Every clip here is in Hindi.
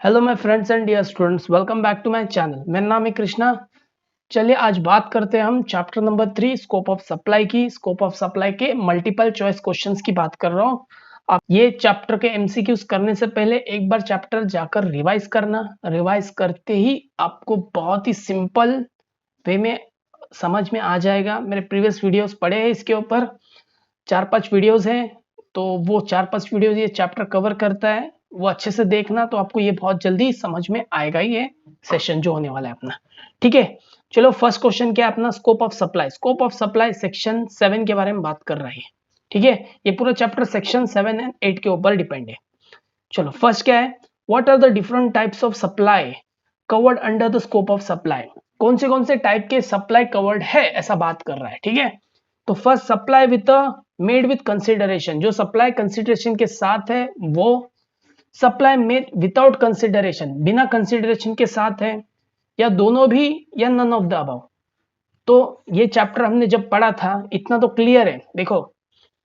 Hello my friends and dear students, welcome back to my channel. मेरा नाम है कृष्णा। चलिए आज बात करते हैं हम chapter number 3 scope of supply की। स्कोप ऑफ सप्लाई के मल्टीपल चॉइस क्वेश्चंस की बात कर रहा हूँ। आप ये चैप्टर के एमसीक्यूज करने से पहले एक बार चैप्टर जाकर रिवाइज करना। रिवाइज करते ही आपको बहुत ही सिंपल वे में समझ में आ जाएगा। मेरे प्रीवियस वीडियोस पड़े हैं इसके ऊपर, 4-5 वीडियोस हैं, तो वो 4-5 वीडियोस ये चैप्टर कवर करता है। वो अच्छे से देखना तो आपको ये बहुत जल्दी समझ में आएगा ही, ये सेशन जो होने वाला है अपना। ठीक है, चलो फर्स्ट क्वेश्चन क्या है अपना, scope of supply. Scope of supply section 7 के बारे में बात कर रहा है। ठीक है, ये पूरा चैप्टर सेक्शन 7 एंड 8 के ऊपर डिपेंड है। चलो फर्स्ट क्या है, what are the different types of supply covered under the scope of supply. कौन से टाइप के सप्लाई कवर्ड है ऐसा बात कर रहा है। ठीक है, तो first supply with made with consideration, जो सप्लाई कंसिडरेशन के साथ है वो सप्लाई मेड विदाउट कंसिडरेशन, बिना कंसिडरेशन के साथ है, या दोनों भी, या नन ऑफ द अबव। तो ये चैप्टर हमने जब पढ़ा था इतना तो क्लियर है। देखो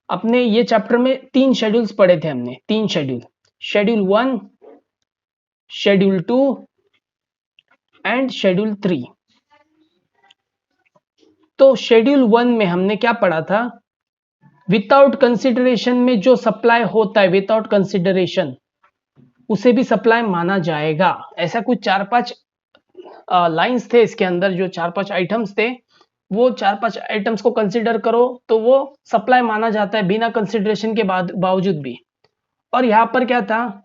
अपने ये चैप्टर में 3 शेड्यूल्स पढ़े थे हमने, 3 schedule, schedule 1, schedule 2 and schedule 3। तो शेड्यूल 1 में हमने क्या पढ़ा था, विदाउट कंसिडरेशन में जो सप्लाई होता है विदाउट कंसिडरेशन उसे भी सप्लाई माना जाएगा। ऐसा कुछ 4-5 लाइंस थे इसके अंदर, जो 4-5 आइटम्स थे, वो 4-5 आइटम्स को कंसिडर करो तो वो सप्लाई माना जाता है बिना कंसिडरेशन के बावजूद भी। और यहां पर क्या था,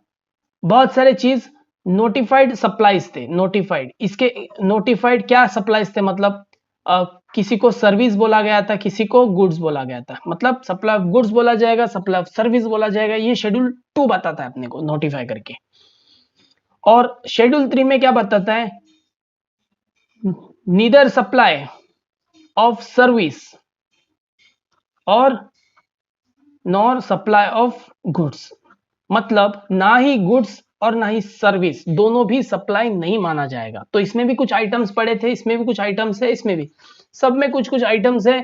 बहुत सारे चीज नोटिफाइड सप्लाईज थे। नोटिफाइड, इसके नोटिफाइड क्या सप्लाईज थे, मतलब किसी को सर्विस बोला गया था, किसी को गुड्स बोला गया था। मतलब सप्लाई ऑफ गुड्स बोला जाएगा, सप्लाई ऑफ सर्विस बोला जाएगा। ये शेड्यूल 2 बताता है अपने को नोटिफाई करके। और शेड्यूल 3 में क्या बताता है, नीदर सप्लाई ऑफ सर्विस और नॉर सप्लाई ऑफ गुड्स। मतलब ना ही गुड्स और ना ही सर्विस, दोनों भी सप्लाई नहीं माना जाएगा। तो इसमें भी कुछ आइटम्स पड़े थे, इसमें भी कुछ आइटम्स है, इसमें भी, सब में कुछ कुछ आइटम्स है।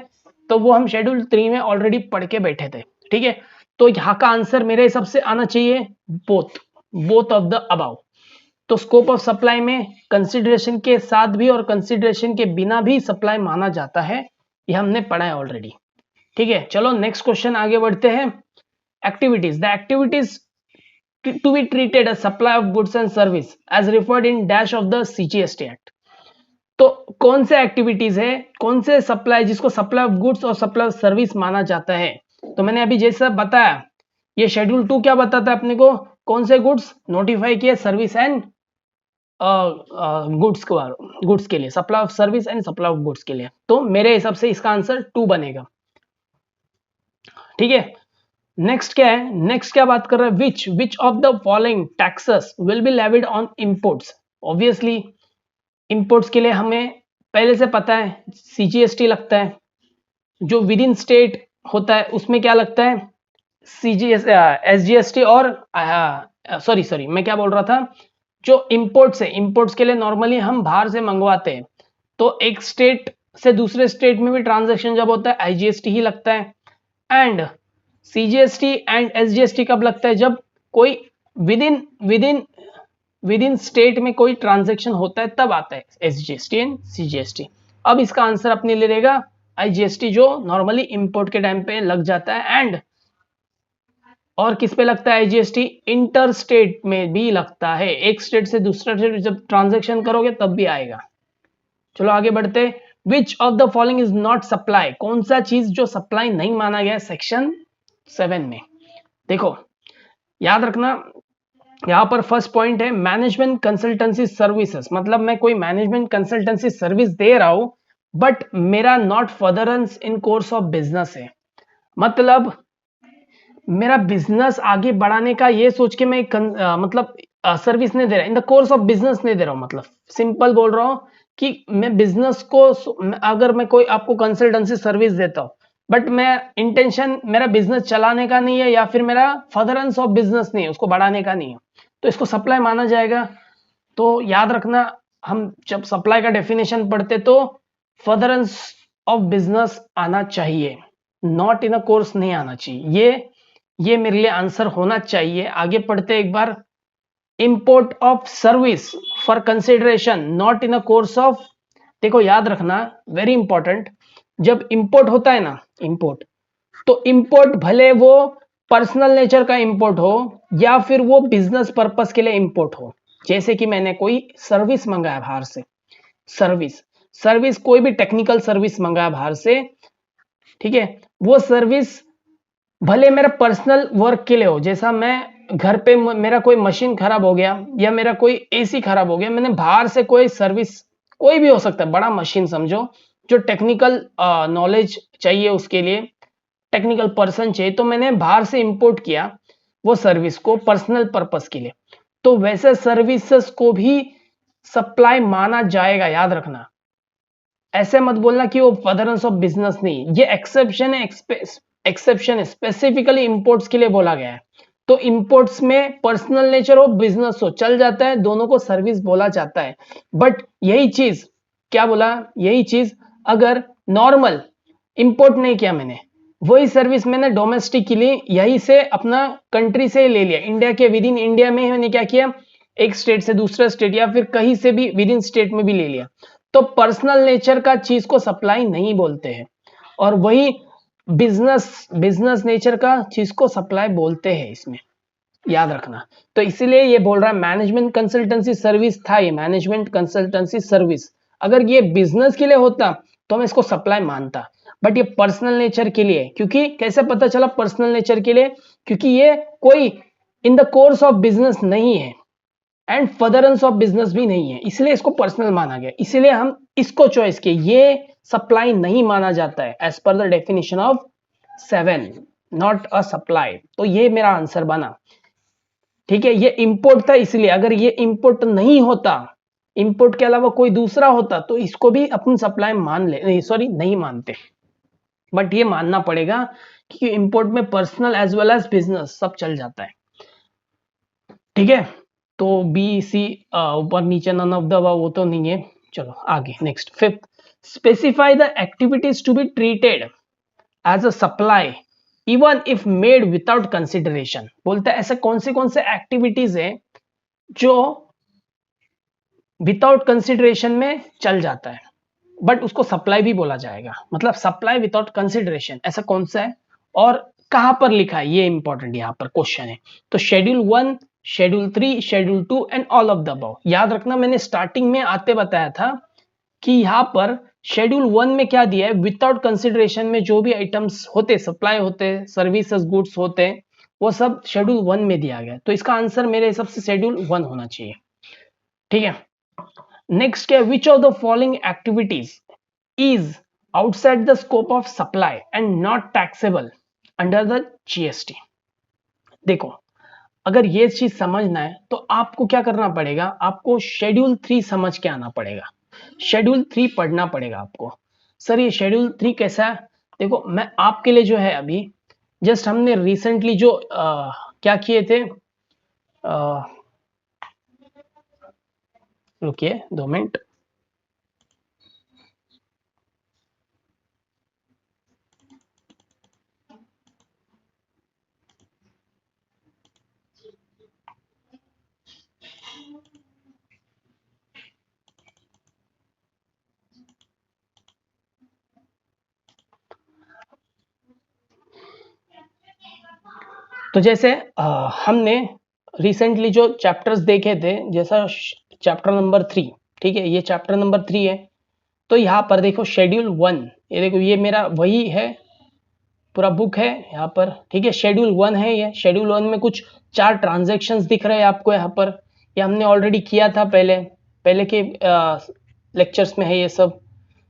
तो वो हम शेड्यूल 3 में ऑलरेडी पढ़ के बैठे थे। ठीक है, तो यहाँ का आंसर मेरे हिसाब से आना चाहिए बोथ ऑफ द अबाउ। तो स्कोप ऑफ सप्लाई में कंसिडरेशन के साथ भी और कंसिडरेशन के बिना भी सप्लाई माना जाता है, ये हमने पढ़ा है ऑलरेडी। ठीक है, चलो नेक्स्ट क्वेश्चन आगे बढ़ते हैं। Activities, the activities to be treated as supply of goods and service as referred in dash of the CGST Act। तो कौन से एक्टिविटीज है, कौन से सप्लाई जिसको सप्लाई ऑफ गुड्स और सप्लाई ऑफ सर्विस माना जाता है। तो मैंने अभी जैसा बताया, ये शेड्यूल 2 क्या बताता है अपने को, कौन से गुड्स नोटिफाई किए, सर्विस एंड गुड्स के लिए, supply of service and supply of goods के लिए। तो मेरे हिसाब से इसका आंसर 2 बनेगा। ठीक है, नेक्स्ट क्या है, नेक्स्ट क्या बात कर रहा है, which of the following taxes will be levied on imports. Obviously imports के लिए हमें पहले से पता है सीजीएसटी लगता है। जो विद इन स्टेट होता है उसमें क्या लगता है, एसजीएसटी। और सॉरी मैं क्या बोल रहा था, जो इंपोर्ट्स है, इंपोर्ट्स के लिए नॉर्मली हम बाहर से मंगवाते हैं, तो एक स्टेट से दूसरे स्टेट में भी ट्रांजैक्शन जब होता है आईजीएसटी ही लगता है। एंड सीजीएसटी एंड एसजीएसटी कब लगता है, जब कोई विद इन स्टेट में कोई ट्रांजैक्शन होता है तब आता है एसजीएसटी एंड सीजीएसटी। अब इसका आंसर अपने ले लेगा आईजीएसटी, जो नॉर्मली इंपोर्ट के टाइम पे लग जाता है। एंड और किस पे लगता है आईजीएसटी, इंटर स्टेट में भी लगता है, एक स्टेट से दूसरा स्टेट जब ट्रांजैक्शन करोगे तब भी आएगा। चलो आगे बढ़ते, विच of the following is not supply, कौन सा चीज जो सप्लाई नहीं माना गया सेक्शन 7 में। देखो याद रखना, यहां पर फर्स्ट पॉइंट है मैनेजमेंट कंसल्टेंसी सर्विसेज। मतलब मैं कोई मैनेजमेंट कंसल्टेंसी सर्विस दे रहा हूं बट मेरा not furtherance in course of business है। मतलब मेरा बिजनेस आगे बढ़ाने का ये सोच के मैं मतलब सर्विस नहीं दे रहा, इन द कोर्स ऑफ बिजनेस नहीं दे रहा हूं। मतलब सिंपल बोल रहा हूं कि मैं बिजनेस को, अगर मैं कोई आपको कंसल्टेंसी सर्विस देता हूं बट मैं इंटेंशन मेरा बिजनेस चलाने का नहीं है, या फिर मेरा फर्दरेंस ऑफ बिजनेस नहीं है, उसको बढ़ाने का नहीं है, तो इसको सप्लाई माना जाएगा। तो याद रखना, हम जब सप्लाई का डेफिनेशन पढ़ते तो फर्दरेंस ऑफ बिजनेस आना चाहिए, नॉट इन अ कोर्स नहीं आना चाहिए। ये मेरे लिए आंसर होना चाहिए। आगे पढ़ते एक बार import of service for consideration not in a course of, देखो याद रखना वेरी इंपॉर्टेंट, जब इंपोर्ट होता है ना, इंपोर्ट, तो इंपोर्ट भले वो पर्सनल नेचर का इंपोर्ट हो या फिर वो बिजनेस पर्पस के लिए इंपोर्ट हो। जैसे कि मैंने कोई सर्विस मंगाया बाहर से, सर्विस सर्विस कोई भी टेक्निकल सर्विस मंगाया बाहर से, ठीक है, वो सर्विस भले मेरा पर्सनल वर्क के लिए हो, जैसा मैं घर पे मेरा कोई मशीन खराब हो गया या मेरा कोई एसी खराब हो गया, मैंने बाहर से कोई सर्विस, कोई भी हो सकता है, बड़ा मशीन समझो, जो टेक्निकल नॉलेज चाहिए उसके लिए, टेक्निकल पर्सन चाहिए, तो मैंने बाहर से इंपोर्ट किया वो सर्विस को पर्सनल पर्पस के लिए, तो वैसे सर्विसेज को भी सप्लाई माना जाएगा, याद रखना। ऐसे मत बोलना कि वो फर्दरेंस ऑफ बिजनेस नहीं, ये एक्सेप्शन है, एक्सेप्शन है, स्पेसिफिकली इंपोर्ट्स के लिए बोला गया है। तो इंपोर्ट्स में पर्सनल नेचर हो बिजनेस हो चल जाता है, दोनों को सर्विस बोला जाता है। बट यही चीज, क्या बोला, यही चीज अगर नॉर्मल इंपोर्ट नहीं किया मैंने, वही सर्विस मैंने डोमेस्टिक के लिए यही से अपना कंट्री से ले लिया, इंडिया के विद इन इंडिया में ही मैंने क्या किया, एक स्टेट से दूसरा स्टेट या फिर कहीं से भी विद इन स्टेट में भी ले लिया, तो पर्सनल नेचर का चीज को सप्लाई नहीं बोलते हैं, और वही बिजनेस नेचर का चीज को सप्लाई बोलते हैं, इसमें याद रखना। तो इसीलिए ये बोल रहा है मैनेजमेंट कंसल्टेंसी सर्विस था, ये मैनेजमेंट कंसल्टेंसी सर्विस, अगर ये बिजनेस के लिए होता तो मैं इसको सप्लाई मानता, बट ये पर्सनल नेचर के लिए, क्योंकि कैसे पता चला पर्सनल नेचर के लिए, क्योंकि ये कोई इन द कोर्स ऑफ बिजनेस नहीं है एंड फर्दरेंस ऑफ बिजनेस भी नहीं है, इसलिए इसको पर्सनल माना गया, इसीलिए हम इसको चॉइस किए। ये सप्लाई नहीं माना जाता है as per the definition of 7, not a supply, तो ये मेरा आंसर बना, ठीक है। ये इंपोर्ट था इसलिए, अगर ये इंपोर्ट नहीं होता, इंपोर्ट के अलावा कोई दूसरा होता, तो इसको भी अपन सप्लाई मान ले, सॉरी नहीं मानते, बट ये मानना पड़ेगा कि इंपोर्ट में personal as well as business सब चल जाता है, ठीक है। तो बी सी ऊपर नीचे नन ऑफ द अबव वो तो नहीं है, चलो आगे next. Fifth, specify the activities to be treated as a supply even if made without consideration, बोलता है ऐसे कौन से एक्टिविटीज है जो विदाउट कंसिडरेशन में चल जाता है बट उसको सप्लाई भी बोला जाएगा, मतलब सप्लाई विदाउट कंसिडरेशन ऐसा कौन सा है और कहां पर लिखा है, ये इंपॉर्टेंट यहां पर क्वेश्चन है। तो schedule 1, schedule 3, schedule 2 and all of the above. याद रखना मैंने स्टार्टिंग में आते बताया था कि यहां पर शेड्यूल 1 में क्या दिया है, विदाउट कंसिडरेशन में जो भी आइटम्स होते, सप्लाई होते, सर्विसेज गुड्स होते, वो सब शेड्यूल 1 में दिया गया, तो इसका आंसर मेरे हिसाब से शेड्यूल 1 होना चाहिए, ठीक है। नेक्स्ट क्या, विच of the following activities is outside the scope of supply and not taxable under the GST. देखो अगर ये चीज समझना है तो आपको क्या करना पड़ेगा, आपको शेड्यूल 3 समझ के आना पड़ेगा, शेड्यूल 3 पढ़ना पड़ेगा आपको। सर ये शेड्यूल 3 कैसा है, देखो मैं आपके लिए जो है अभी जस्ट हमने रिसेंटली जो क्या किए थे, रुकिए 2 मिनट, तो जैसे हमने रिसेंटली जो चैप्टर्स देखे थे, जैसा चैप्टर नंबर 3, ठीक है, ये चैप्टर नंबर 3 है, तो यहाँ पर देखो शेड्यूल 1, ये देखो ये मेरा वही है, पूरा बुक है यहाँ पर, ठीक है, शेड्यूल 1 है ये। शेड्यूल 1 में कुछ 4 ट्रांजैक्शंस दिख रहे हैं आपको यहाँ पर, ये हमने ऑलरेडी किया था पहले के लेक्चर्स में है, ये सब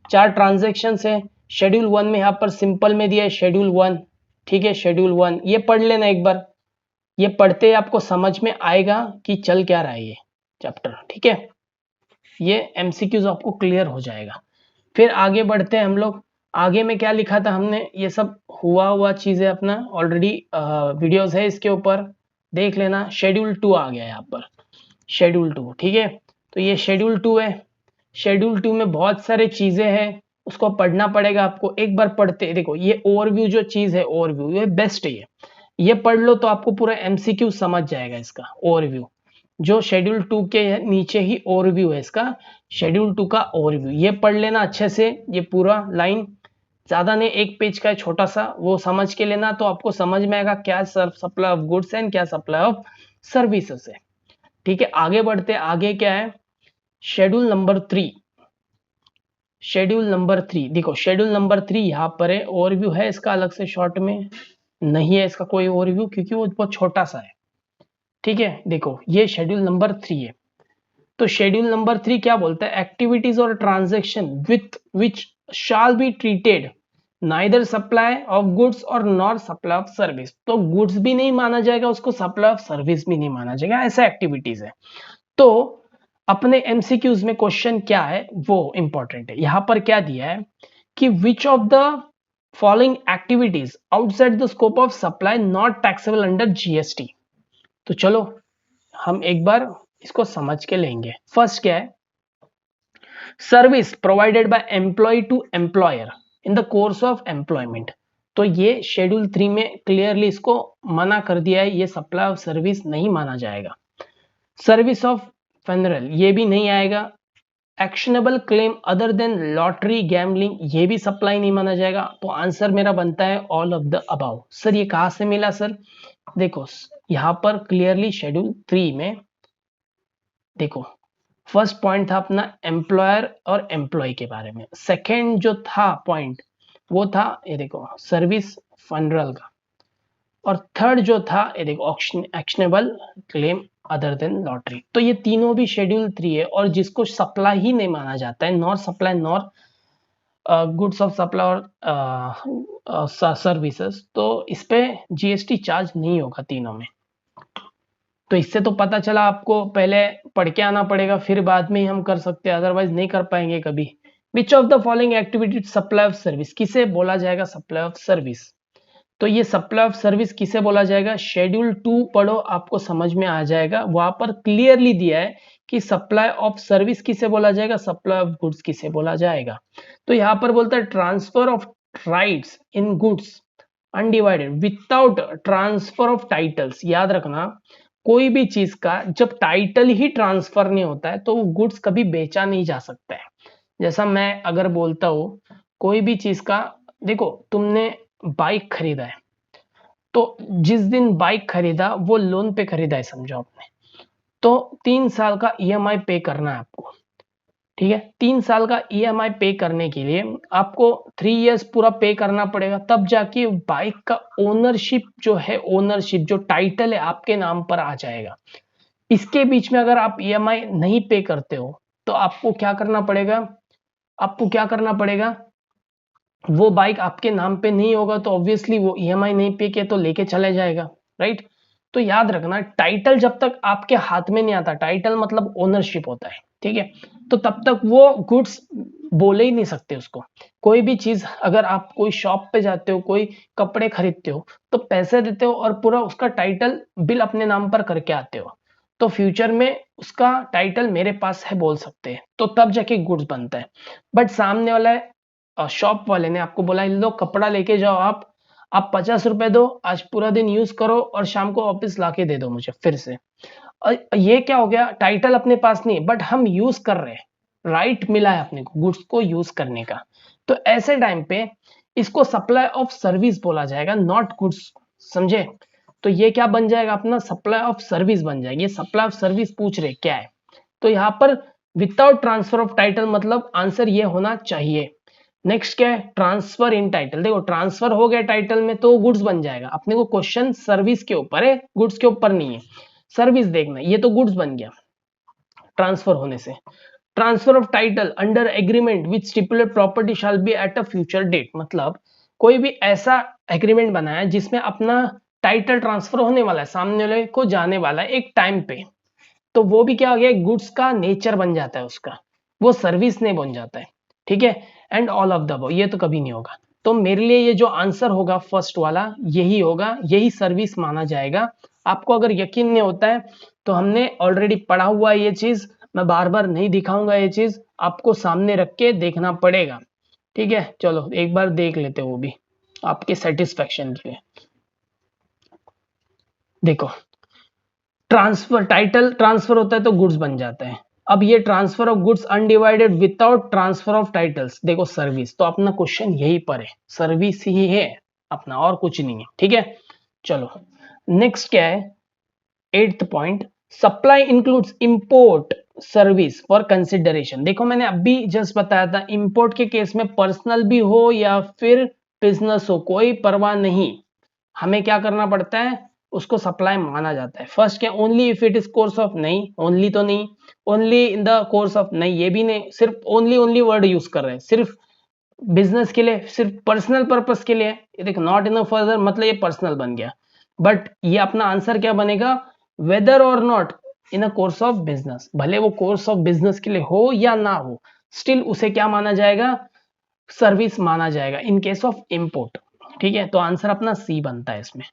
4 ट्रांजैक्शंस है। शेड्यूल 1 में यहाँ पर सिंपल में दिया है शेड्यूल 1, ठीक है, शेड्यूल 1 ये पढ़ लेना एक बार, ये पढ़ते आपको समझ में आएगा कि चल क्या रहा है ये चैप्टर, ठीक है, ये एमसीक्यूज आपको क्लियर हो जाएगा। फिर आगे बढ़ते हैं हम लोग, आगे में क्या लिखा था हमने, ये सब हुआ चीजें अपना ऑलरेडी वीडियोस है इसके ऊपर, देख लेना। शेड्यूल 2 आ गया यहाँ पर, शेड्यूल 2, ठीक है, तो ये शेड्यूल 2 है। शेड्यूल 2 में बहुत सारे चीजें हैं, उसको पढ़ना पड़ेगा आपको, एक बार पढ़ते देखो, ये ओवरव्यू जो चीज है, ओवरव्यू ये बेस्ट है, ये पढ़ लो तो आपको पूरा एमसीक्यू समझ जाएगा इसका ओवरव्यू। जो शेड्यूल 2 के नीचे ही ओवरव्यू है इसका, शेड्यूल 2 का ओवरव्यू, ये पढ़ लेना अच्छे से, ये पूरा लाइन ज्यादा नहीं, एक पेज का है छोटा सा, वो समझ के लेना तो आपको समझ में आएगा क्या सप्लाई ऑफ गुड्स एंड क्या सप्लाई ऑफ सर्विसेज है। ठीक है, आगे बढ़ते, आगे क्या है, शेड्यूल नंबर 3। शेड्यूल नंबर 3 देखो, शेड्यूल नंबर 3 यहाँ पर है, ओवरव्यू है इसका अलग से शॉर्ट में, नहीं है इसका कोई ओवरव्यू क्योंकि वो बहुत छोटा सा है। ठीक है, देखो ये शेड्यूल नंबर 3 है। तो शेड्यूल नंबर 3 क्या बोलता है, एक्टिविटीज और transaction with which shall be treated neither supply of goods और नॉर सप्लाई ऑफ सर्विस। तो गुड्स भी नहीं माना जाएगा उसको, सप्लाई ऑफ सर्विस भी नहीं माना जाएगा, ऐसा एक्टिविटीज है। तो अपने एमसीक्यूज में क्वेश्चन क्या है वो इंपॉर्टेंट है। यहां पर क्या दिया है कि विच of the following activities outside the scope of supply not taxable under GST. तो चलो हम एक बार इसको समझ के लेंगे। फर्स्ट क्या है, service provided by employee to employer in the course of employment. तो ये शेड्यूल 3 में क्लियरली इसको मना कर दिया है, ये सप्लाई ऑफ सर्विस नहीं माना जाएगा। सर्विस ऑफ फेनरल ये भी नहीं आएगा। Actionable claim other than lottery gambling ये भी सप्लाई नहीं माना जाएगा। तो आंसर मेरा बनता है all of the above. Sir ये कहां से मिला सर, देखो यहां पर क्लियरली शेड्यूल 3 में देखो, फर्स्ट पॉइंट था अपना एम्प्लॉयर और एम्प्लॉय के बारे में, सेकेंड जो था पॉइंट वो था ये देखो सर्विस फनरल का, और थर्ड जो था ये देखो actionable claim other than lottery. तो ये तीनों भी शेड्यूल 3 है, और जिसको सप्लाई ही नहीं माना जाता है, nor supply nor goods of supply और सर्विसेज, तो इस पे जीएसटी चार्ज नहीं होगा तीनों में। तो इससे तो पता चला आपको पहले पढ़ के आना पड़ेगा, फिर बाद में ही हम कर सकते हैं, अदरवाइज नहीं कर पाएंगे कभी। विच of the following activity supply of service, किसे बोला जाएगा सप्लाई ऑफ सर्विस। तो ये सप्लाई ऑफ सर्विस किसे बोला जाएगा, शेड्यूल 2 पढ़ो आपको समझ में आ जाएगा, वहां पर क्लियरली दिया है कि सप्लाई ऑफ सर्विस किसे बोला जाएगा, सप्लाई ऑफ गुड्स किसे बोला जाएगा। तो यहां पर बोलता है transfer of rights in goods undivided without transfer of titles. याद रखना, कोई भी चीज का जब टाइटल ही ट्रांसफर नहीं होता है तो वो गुड्स कभी बेचा नहीं जा सकता है। जैसा मैं अगर बोलता हूं कोई भी चीज का, देखो तुमने बाइक खरीदा है, तो जिस दिन बाइक खरीदा वो लोन पे खरीदा है समझो आपने, तो 3 साल का ईएमआई पे करना है आपको। ठीक है, 3 साल का ईएमआई पे करने के लिए आपको 3 इयर्स पूरा पे करना पड़ेगा, तब जाके बाइक का ओनरशिप जो है, ओनरशिप जो टाइटल है आपके नाम पर आ जाएगा। इसके बीच में अगर आप ईएमआई नहीं पे करते हो तो आपको क्या करना पड़ेगा, आपको क्या करना पड़ेगा, वो बाइक आपके नाम पे नहीं होगा तो ऑब्वियसली वो ईएमआई नहीं पे किया तो लेके चले जाएगा, राइट। तो याद रखना टाइटल जब तक आपके हाथ में नहीं आता, टाइटल मतलब ओनरशिप होता है, ठीक है, तो तब तक वो गुड्स बोले ही नहीं सकते उसको। कोई भी चीज अगर आप कोई शॉप पे जाते हो, कोई कपड़े खरीदते हो तो पैसे देते हो और पूरा उसका टाइटल बिल अपने नाम पर करके आते हो, तो फ्यूचर में उसका टाइटल मेरे पास है बोल सकते हैं, तो तब जाके गुड्स बनता है। बट सामने वाला शॉप वाले ने आपको बोला लो कपड़ा लेके जाओ, आप 50 रुपए दो, आज पूरा दिन यूज करो और शाम को वापस लाके दे दो मुझे फिर से। ये क्या हो गया, टाइटल अपने पास नहीं बट हम यूज कर रहे हैं, राइट मिला है अपने को गुड्स को यूज करने का। तो ऐसे टाइम पे इसको सप्लाई ऑफ सर्विस बोला जाएगा, नॉट गुड्स, समझे। तो ये क्या बन जाएगा अपना, सप्लाई ऑफ सर्विस बन जाएगी। सप्लाई ऑफ सर्विस पूछ रहे क्या है, तो यहाँ पर विदाउट ट्रांसफर ऑफ टाइटल मतलब आंसर ये होना चाहिए। नेक्स्ट क्या है, ट्रांसफर इन टाइटल। देखो ट्रांसफर हो गया टाइटल में तो गुड्स बन जाएगा। अपने को क्वेश्चन सर्विस के ऊपर है, गुड्स के ऊपर नहीं है। सर्विस देखना, ये तो गुड्स बन गया ट्रांसफर होने से। Transfer of title under agreement which stipulate property shall be at a future date, मतलब कोई भी ऐसा एग्रीमेंट बनाया है जिसमें अपना टाइटल ट्रांसफर होने वाला है, सामने वाले को जाने वाला है एक टाइम पे, तो वो भी क्या हो गया, गुड्स का नेचर बन जाता है उसका, वो सर्विस नहीं बन जाता है। ठीक है, and all of the above, ये तो कभी नहीं होगा। तो मेरे लिए ये जो आंसर होगा फर्स्ट वाला यही होगा, यही सर्विस माना जाएगा। आपको अगर यकीन नहीं होता है तो हमने ऑलरेडी पढ़ा हुआ है ये चीज, मैं बार बार नहीं दिखाऊंगा, ये चीज आपको सामने रख के देखना पड़ेगा। ठीक है, चलो एक बार देख लेते वो भी आपके सेटिस्फेक्शन के लिए। देखो ट्रांसफर, टाइटल ट्रांसफर होता है तो गुड्स बन जाता है। अब ये transfer of goods undivided without transfer of titles, देखो सर्विस, तो अपना क्वेश्चन यही पर है, सर्विस ही है अपना, और कुछ नहीं है। ठीक है, चलो नेक्स्ट क्या है, 8th point, supply includes import service for consideration. देखो मैंने अभी जस्ट बताया था, इंपोर्ट के केस में पर्सनल भी हो या फिर बिजनेस हो, कोई परवाह नहीं, हमें क्या करना पड़ता है, उसको सप्लाई माना जाता है। फर्स्ट क्या, only if it is course of, नहीं ओनली तो नहीं, only in the course of नहीं, ये भी नहीं, सिर्फ ओनली ओनली वर्ड यूज कर रहे हैं, सिर्फ बिजनेस के लिए, सिर्फ पर्सनल पर्पस के लिए। ये देखो नॉट इन फर्दर, मतलब ये पर्सनल बन गया, बट ये अपना आंसर क्या बनेगा, weather or not in a course of business, भले वो कोर्स ऑफ बिजनेस के लिए हो या ना हो, स्टिल उसे क्या माना जाएगा, सर्विस माना जाएगा इन केस ऑफ इंपोर्ट। ठीक है, तो आंसर अपना सी बनता है इसमें।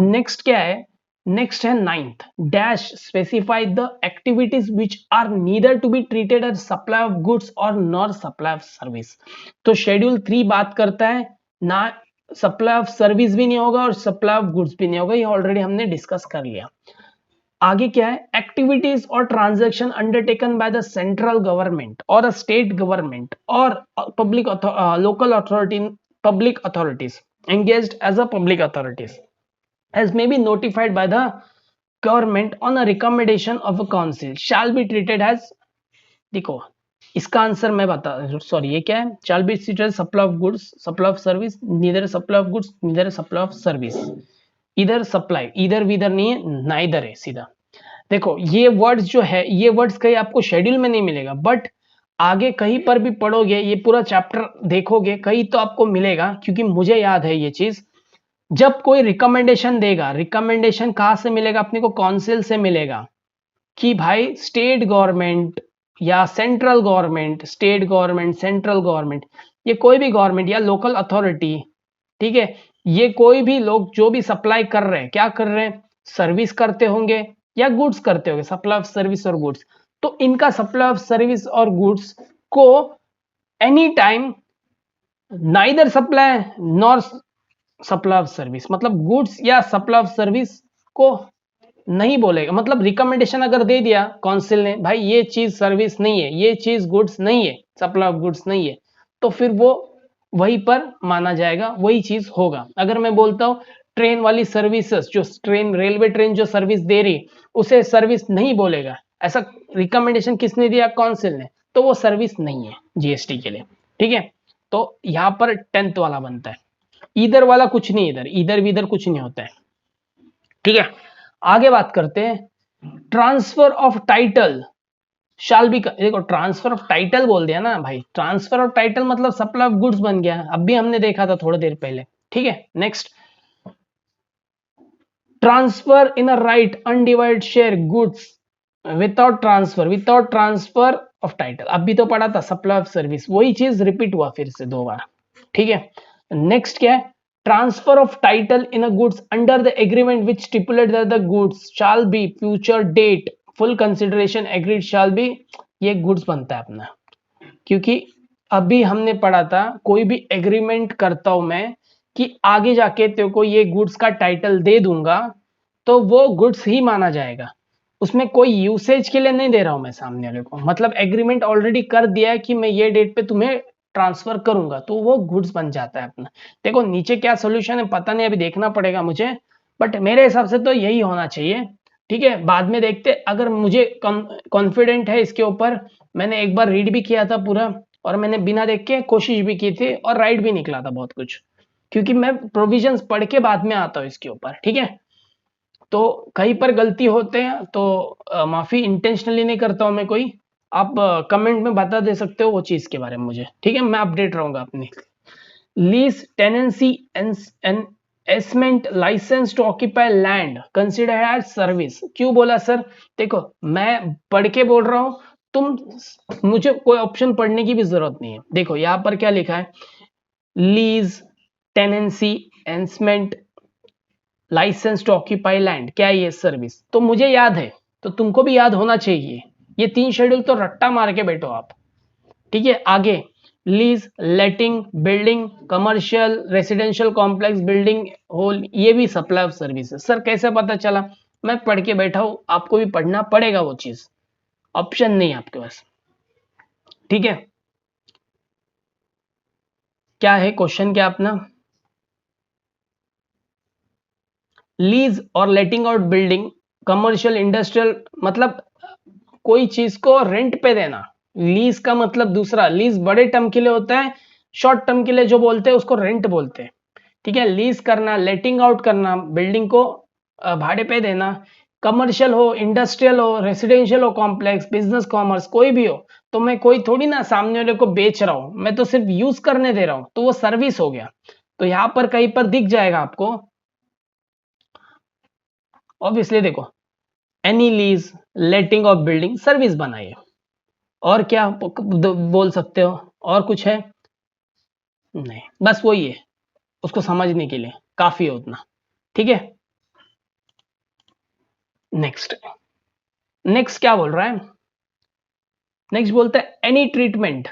नेक्स्ट क्या है, नेक्स्ट है 9th, dash specify the activities which are neither to be treated as supply of goods और नॉर सप्लाई ऑफ सर्विस। तो शेड्यूल 3 बात करता है ना, सप्लाई ऑफ सर्विस भी नहीं होगा और सप्लाई ऑफ गुड्स भी नहीं होगा, ये ऑलरेडी हमने डिस्कस कर लिया। आगे क्या है, एक्टिविटीज और transaction undertaken by the central government और अ स्टेट गवर्नमेंट और public local authority, public authorities engaged as a public authorities as may be notified by the government on a recommendation of a council shall be treated as, देखो इसका आंसर मैं बता, सॉरी ये क्या है, shall be treated supply of goods, supply of service, neither supply of goods neither supply of service, इधर सप्लाई, इधर विधर नहीं है, नाइदर है सीधा। देखो ये वर्ड्स जो है, ये वर्ड्स कहीं आपको शेड्यूल में नहीं मिलेगा, बट आगे कहीं पर भी पढ़ोगे, ये पूरा चैप्टर देखोगे कहीं तो आपको मिलेगा, क्योंकि मुझे याद है ये चीज। जब कोई रिकमेंडेशन देगा, रिकमेंडेशन कहां से मिलेगा अपने को, काउंसिल से मिलेगा, कि भाई स्टेट गवर्नमेंट या central government, state government, central government, ये कोई भी गवर्नमेंट या लोकल अथॉरिटी, ठीक है, ये कोई भी लोग जो भी सप्लाई कर रहे हैं, क्या कर रहे हैं, सर्विस करते होंगे या गुड्स करते होंगे, सप्लाई ऑफ सर्विस और गुड्स, तो इनका सप्लाई ऑफ सर्विस और गुड्स को any time neither supply nor supply of service, मतलब गुड्स या सप्लाई ऑफ सर्विस को नहीं बोलेगा। मतलब रिकमेंडेशन अगर दे दिया काउंसिल ने, भाई ये चीज सर्विस नहीं है, ये चीज गुड्स नहीं है, सप्लाई ऑफ गुड्स नहीं है, तो फिर वो वहीं पर माना जाएगा, वही चीज होगा। अगर मैं बोलता हूं ट्रेन वाली सर्विसेज, जो ट्रेन, रेलवे ट्रेन जो सर्विस दे रही, उसे सर्विस नहीं बोलेगा, ऐसा रिकमेंडेशन किसने दिया, काउंसिल ने, तो वो सर्विस नहीं है जीएसटी के लिए। ठीक है, तो यहां पर 10th वाला बनता है, इधर वाला कुछ नहीं, इधर इधर भी इधर कुछ नहीं होता है। ठीक है, आगे बात करते हैं, transfer of title shall be, देखो ट्रांसफर ऑफ टाइटल बोल दिया ना भाई, ट्रांसफर ऑफ टाइटल मतलब सप्लाई ऑफ गुड्स बन गया, अब भी हमने देखा था थोड़ी देर पहले। ठीक है, next, transfer in a right undivided share goods without transfer of title, अभी तो पढ़ा था सप्लाई ऑफ सर्विस, वही चीज रिपीट हुआ फिर से 2 बार। ठीक है, नेक्स्ट क्या है, transfer of title in a goods under the agreement which stipulate that the goods shall be future date full consideration agreed shall be, ये गुड्स बनता है अपना, क्योंकि अभी हमने पढ़ा था कोई भी एग्रीमेंट करता हूं मैं कि आगे जाके तेरे को ये गुड्स का टाइटल दे दूंगा, तो वो गुड्स ही माना जाएगा, उसमें कोई यूसेज के लिए नहीं दे रहा हूं मैं सामने वाले को, मतलब एग्रीमेंट ऑलरेडी कर दिया है कि मैं ये डेट पे तुम्हें ट्रांसफर करूंगा, तो वो गुड्स बन जाता है अपना। देखो नीचे क्या सोल्यूशन है पता नहीं, अभी देखना पड़ेगा मुझे, बट मेरे हिसाब से तो यही होना चाहिए। ठीक है, बाद में देखते, अगर मुझे कॉन्फिडेंट है इसके ऊपर, मैंने एक बार रीड भी किया था पूरा, और मैंने बिना देख के कोशिश भी की थी, और राइट भी निकला था बहुत कुछ, क्योंकि मैं प्रोविजंस पढ़ के बाद में आता हूँ इसके ऊपर। ठीक है, तो कहीं पर गलती होते हैं तो माफी, इंटेंशनली नहीं करता हूं मैं कोई, आप कमेंट में बता दे सकते हो वो चीज के बारे में मुझे। ठीक है, मैं अपडेट रहूंगा अपनी। Lease tenancy easement licence to occupy land consider as service, क्यों बोला सर, देखो मैं पढ़ के बोल रहा हूं, तुम, मुझे कोई ऑप्शन पढ़ने की भी जरूरत नहीं है। देखो यहां पर क्या लिखा है, lease tenancy easement licence to occupy land, क्या है ये सर्विस, तो मुझे याद है, तो तुमको भी याद होना चाहिए, ये 3 शेड्यूल तो रट्टा मार के बैठो आप। ठीक है, आगे lease, letting, building, commercial residential complex building whole, ये भी सप्लाई ऑफ सर्विस है। सर कैसे पता चला, मैं पढ़ के बैठा हूं, आपको भी पढ़ना पड़ेगा वो चीज, ऑप्शन नहीं आपके पास। ठीक है, क्या है क्वेश्चन, क्या अपना, लीज और लेटिंग आउट बिल्डिंग कमर्शियल इंडस्ट्रियल, मतलब कोई चीज को रेंट पे देना। लीज का मतलब दूसरा, लीज बड़े टर्म के लिए होता है, शॉर्ट टर्म के लिए जो बोलते हैं उसको रेंट बोलते हैं। ठीक है, लीज करना, लेटिंग आउट करना, बिल्डिंग को भाड़े पे देना, कमर्शियल हो, इंडस्ट्रियल हो, रेसिडेंशियल हो, कॉम्प्लेक्स, बिजनेस, कॉमर्स, कोई भी हो, तो मैं कोई थोड़ी ना सामने वाले को बेच रहा हूं, मैं तो सिर्फ यूज करने दे रहा हूं, तो वो सर्विस हो गया। तो यहां पर कहीं पर दिख जाएगा आपको, ऑब्वियसली देखो, any lease, letting of building, service बनाइए। और क्या बोल सकते हो, और कुछ है? नहीं, बस वही है, उसको समझने के लिए काफी है उतना। ठीक है, नेक्स्ट, नेक्स्ट क्या बोल रहा है, नेक्स्ट बोलता है any treatment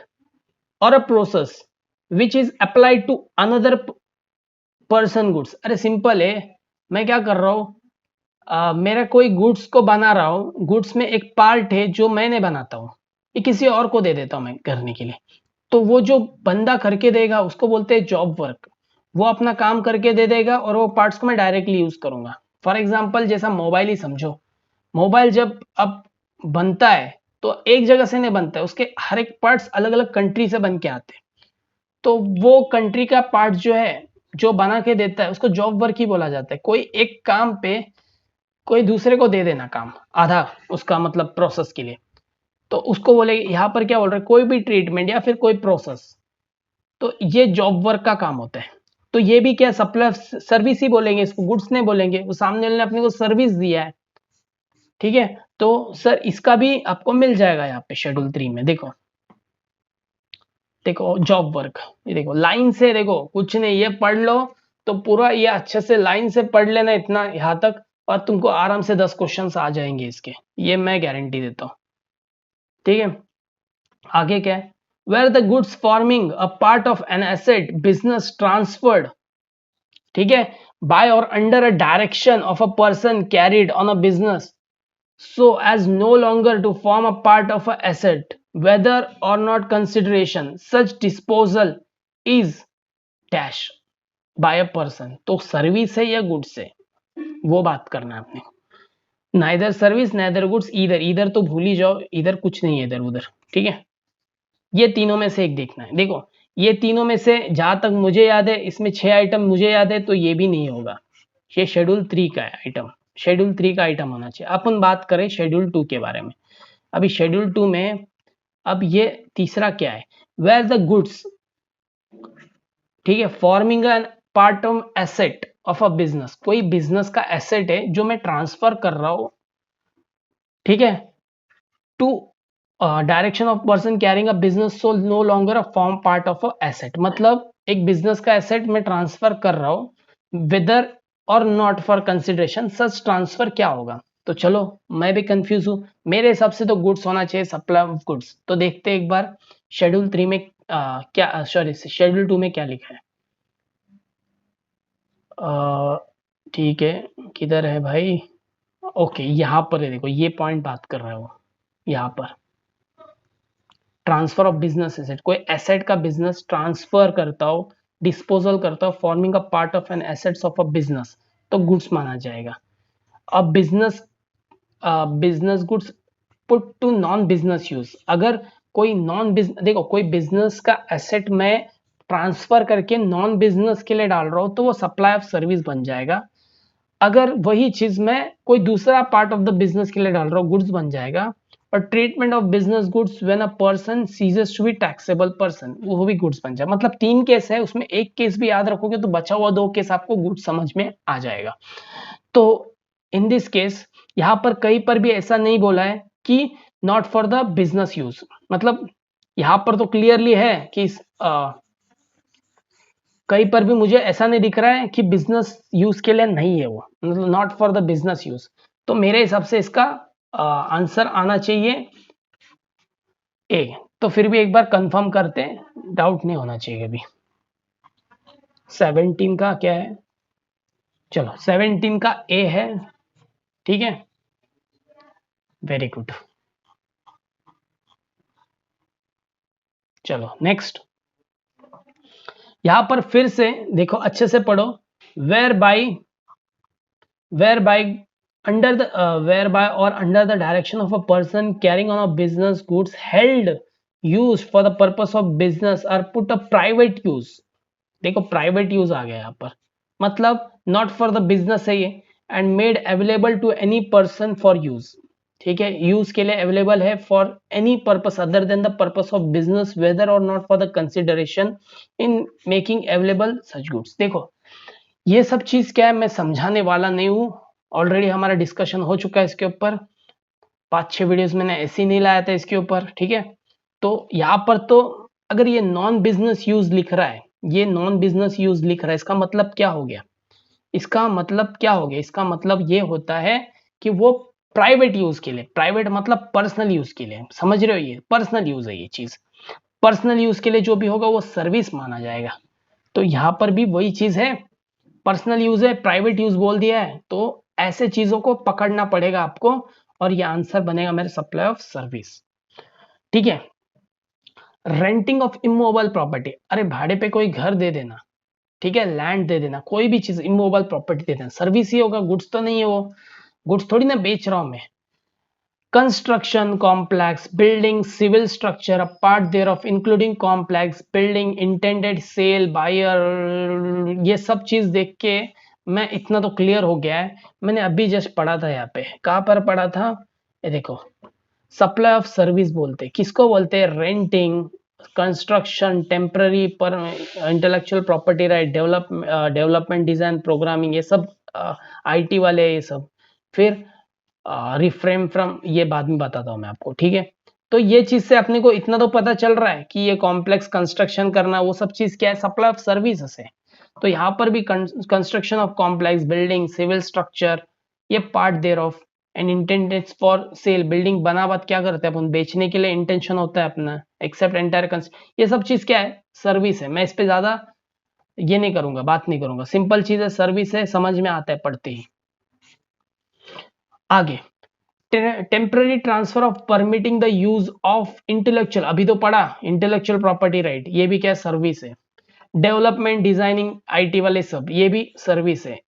or a process which is applied to another person goods. अरे सिंपल है, मैं क्या कर रहा हूं, मेरा कोई गुड्स को बना रहा हूं, गुड्स में एक पार्ट है जो मैंने बनाता हूं, ये किसी और को दे देता हूं मैं करने के लिए, तो वो जो बंदा करके देगा उसको बोलते हैं जॉब वर्क। वो अपना काम करके दे देगा और वो पार्ट्स को मैं डायरेक्टली यूज करूंगा। फॉर एग्जांपल जैसा मोबाइल ही समझो, मोबाइल जब अब बनता है तो एक जगह से नहीं बनता है, उसके हर एक पार्ट्स अलग अलग कंट्री से बन के आते हैं, तो वो कंट्री का पार्ट जो है, जो बना के देता है, उसको जॉब वर्क ही बोला जाता है। कोई एक काम पे कोई दूसरे को दे देना काम, आधा उसका मतलब प्रोसेस के लिए, तो उसको बोले, यहां पर क्या बोल रहे हैं, कोई भी ट्रीटमेंट या फिर कोई प्रोसेस, तो ये जॉब वर्क का काम होता है। तो ये भी क्या, सप्लाई सर्विस ही बोलेंगे इसको, गुड्स नहीं बोलेंगे, वो सामने वाले ने अपने को सर्विस दिया है। ठीक है, तो सर इसका भी आपको मिल जाएगा यहाँ पे शेड्यूल 3 में। देखो देखो जॉब वर्क, ये देखो लाइन से, देखो कुछ नहीं, ये पढ़ लो तो पूरा ये अच्छे से लाइन से पढ़ लेना इतना यहाँ तक, और तुमको आराम से 10 क्वेश्चंस आ जाएंगे इसके, ये मैं गारंटी देता हूँ। ठीक है, आगे क्या है, where the goods forming a part of an asset business transferred, ठीक है, by or under a direction of a person carried on a business so as no longer to form a part of a asset, whether or not consideration such disposal is dash by a person। तो सर्विस है या गुड्स है, वो बात करना है आपने। नाइदर सर्विस नाइदर गुड्स, इधर इधर तो भूल ही जाओ, इधर कुछ नहीं है इधर उधर। ठीक है, ये तीनों में से एक देखना है। देखो ये तीनों में से जहां तक मुझे याद है, इसमें 6 आइटम मुझे याद है, तो ये भी नहीं होगा, ये शेड्यूल 3 का है आइटम, शेड्यूल 3 का आइटम होना चाहिए। अपन बात करें शेड्यूल 2 के बारे में। अभी शेड्यूल 2 में, अब ये तीसरा क्या है, वेयर द गुड्स, ठीक है, forming an part of asset of a business, कोई बिजनेस का एसेट है जो मैं ट्रांसफर कर रहा हूं, ठीक है, to direction of person carrying a business so no longer a form part of a asset, मतलब एक बिजनेस का एसेट मैं ट्रांसफर कर रहा हूं, विदर और not for consideration, such transfer क्या होगा। तो चलो मैं भी कंफ्यूज हूं, मेरे हिसाब से तो गुड्स होना चाहिए, सप्लाई ऑफ गुड्स। तो देखते हैं एक बार शेड्यूल 3 में क्या, सॉरी शेड्यूल 2 में क्या लिखा है। ठीक है, किधर है भाई, ओके यहाँ पर है, देखो ये पॉइंट बात कर रहा है वो, यहाँ पर ट्रांसफर ऑफ बिजनेस एसेट, कोई एसेट का बिजनेस ट्रांसफर करता हो, डिस्पोजल करता हो, forming a part of an assets of a business, तो गुड्स माना जाएगा। अब business, business goods put to non business use, अगर कोई नॉन बिजनेस, देखो कोई बिजनेस का एसेट मैं ट्रांसफर करके नॉन बिजनेस के लिए डाल रहा हूं, तो वो सप्लाई ऑफ सर्विस बन जाएगा। अगर वही चीज मैं कोई दूसरा पार्ट ऑफ द बिजनेस के लिए डाल रहा हूँ, गुड्स बन जाएगा। और treatment of business goods when a person ceases to be taxable person, वो भी गुड्स बन जाएगा। मतलब 3 केस है, उसमें एक केस भी याद रखोगे तो बचा हुआ 2 केस आपको गुड्स समझ में आ जाएगा। तो इन दिस केस यहां पर कहीं पर भी ऐसा नहीं बोला है कि not for the business use, मतलब यहां पर तो क्लियरली है कि कहीं पर भी मुझे ऐसा नहीं दिख रहा है कि बिजनेस यूज के लिए नहीं है वो, मतलब not for the business use. तो मेरे हिसाब से इसका आंसर आना चाहिए ए। तो फिर भी एक बार कंफर्म करते हैं, डाउट नहीं होना चाहिए अभी। 17 का क्या है, चलो 17 का ए है। ठीक है, वेरी गुड। चलो नेक्स्ट, यहां पर फिर से देखो, अच्छे से पढ़ो। Whereby under the whereby or under the direction of a person carrying on a business, goods held used for the purpose of business are put a private use। देखो प्राइवेट यूज आ गया यहाँ पर, मतलब नॉट फॉर द बिजनेस है ये, and made available to any person for use. ठीक है, यूज के लिए अवेलेबल है for any purpose other than the purpose of business, whether or not for the consideration in making available such goods. देखो ये सब चीज क्या है, मैं समझाने वाला नहीं हूं, ऑलरेडी हमारा डिस्कशन हो चुका है इसके ऊपर, 5-6 वीडियोस मैंने ऐसे ही नहीं लाया था इसके ऊपर। ठीक है, तो यहाँ पर तो अगर ये नॉन बिजनेस यूज लिख रहा है, ये नॉन बिजनेस यूज लिख रहा है, इसका मतलब क्या हो गया, इसका मतलब क्या हो गया, इसका मतलब ये होता है कि वो प्राइवेट यूज के लिए, प्राइवेट मतलब पर्सनल यूज के लिए, समझ रहे हो, ये पर्सनल यूज है, ये चीज पर्सनल यूज के लिए जो भी होगा वो सर्विस माना जाएगा। तो यहाँ पर भी वही चीज है, पर्सनल यूज है, प्राइवेट यूज बोल दिया है, तो ऐसे चीजों को पकड़ना पड़ेगा आपको, और ये आंसर बनेगा मेरे सप्लाई ऑफ सर्विस। ठीक है, रेंटिंग ऑफ इमूवेबल प्रॉपर्टी, अरे भाड़े पे कोई घर दे देना, ठीक है, लैंड दे देना, कोई भी चीज इमूवेबल प्रॉपर्टी दे देना, सर्विस ही होगा, गुड्स तो नहीं है वो, गुड्स थोड़ी ना बेच रहा हूं मैं। Construction complex building civil structure a part thereof including complex building intended sale buyer, ये सब चीज देख के मैं इतना तो क्लियर हो गया है, मैंने अभी जस्ट पढ़ा था, यहाँ पे कहां पर पढ़ा था, ये देखो, सप्लाई ऑफ सर्विस बोलते हैं, किसको बोलते हैं, रेंटिंग, कंस्ट्रक्शन, टेम्पररी पर intellectual property right, development design programming, ये सब आईटी वाले, ये सब। फिर रिफ्रेम फ्रॉम, ये बाद में बताता हूं मैं आपको। ठीक है, तो ये चीज से अपने को इतना तो पता चल रहा है कि ये कॉम्प्लेक्स कंस्ट्रक्शन करना, वो सब चीज क्या है, सप्लाई ऑफ सर्विस है। तो यहाँ पर भी construction of complex building civil structure, ये part thereof and intended for sale, building बना बात क्या करते हैं अपन, बेचने के लिए इंटेंशन होता है अपना, एक्सेप्ट एंटायर, ये सब चीज क्या है, सर्विस है। मैं इस पे ज्यादा ये नहीं करूंगा, बात नहीं करूंगा, सिंपल चीज है, सर्विस है, समझ में आता है पढ़ते ही। आगे, temporary transfer of permitting the use of intellectual, अभी तो पढ़ा इंटेलेक्चुअल प्रॉपर्टी राइट, ये भी क्या सर्विस है। डेवलपमेंट डिजाइनिंग आईटी वाले सब, ये भी सर्विस है।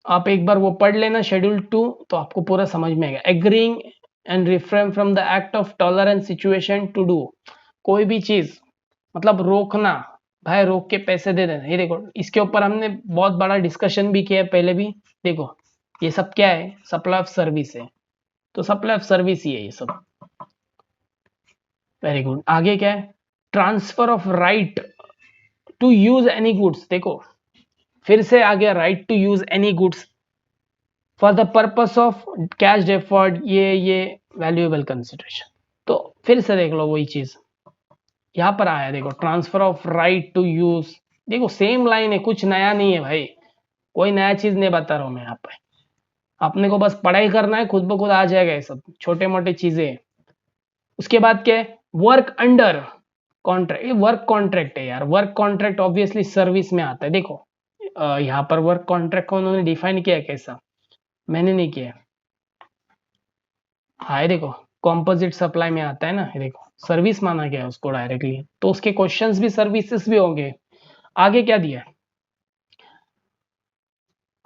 आप एक बार वो पढ़ लेना शेड्यूल 2, तो आपको पूरा समझ में आएगा। Agreeing and refrain from the act of tolerance situation to do, कोई भी चीज मतलब रोकना, भाई रोक के पैसे दे देना, ये देखो इसके ऊपर हमने बहुत बड़ा डिस्कशन भी किया है पहले भी। देखो ये सब क्या है, सप्लाई ऑफ सर्विस है, तो सप्लाई ऑफ सर्विस ही है ये सब। वेरी गुड, आगे क्या है, transfer of right to use any goods, देखो फिर से आ गया, right to use any goods for the purpose of cash deferred, ये वैल्यूएबल कंसिडरेशन। तो फिर से देख लो वही चीज यहां पर आया, देखो transfer of right to use, देखो सेम लाइन है, कुछ नया नहीं है भाई, कोई नया चीज नहीं बता रहा हूं मैं यहाँ पे, अपने को बस पढ़ाई करना है, खुद ब खुद आ जाएगा ये सब छोटे मोटे चीजें। उसके बाद क्या है, वर्क अंडर कॉन्ट्रैक्ट, ये वर्क कॉन्ट्रैक्ट है यार, वर्क कॉन्ट्रैक्ट ऑब्वियसली सर्विस में आता है। देखो यहाँ पर वर्क कॉन्ट्रैक्ट को उन्होंने डिफाइन किया है कैसा, मैंने नहीं किया। हाँ ये देखो कॉम्पोजिट सप्लाई में आता है ना, ये देखो सर्विस माना गया है उसको डायरेक्टली, तो उसके क्वेश्चंस भी सर्विसेज भी होंगे। आगे क्या दिया,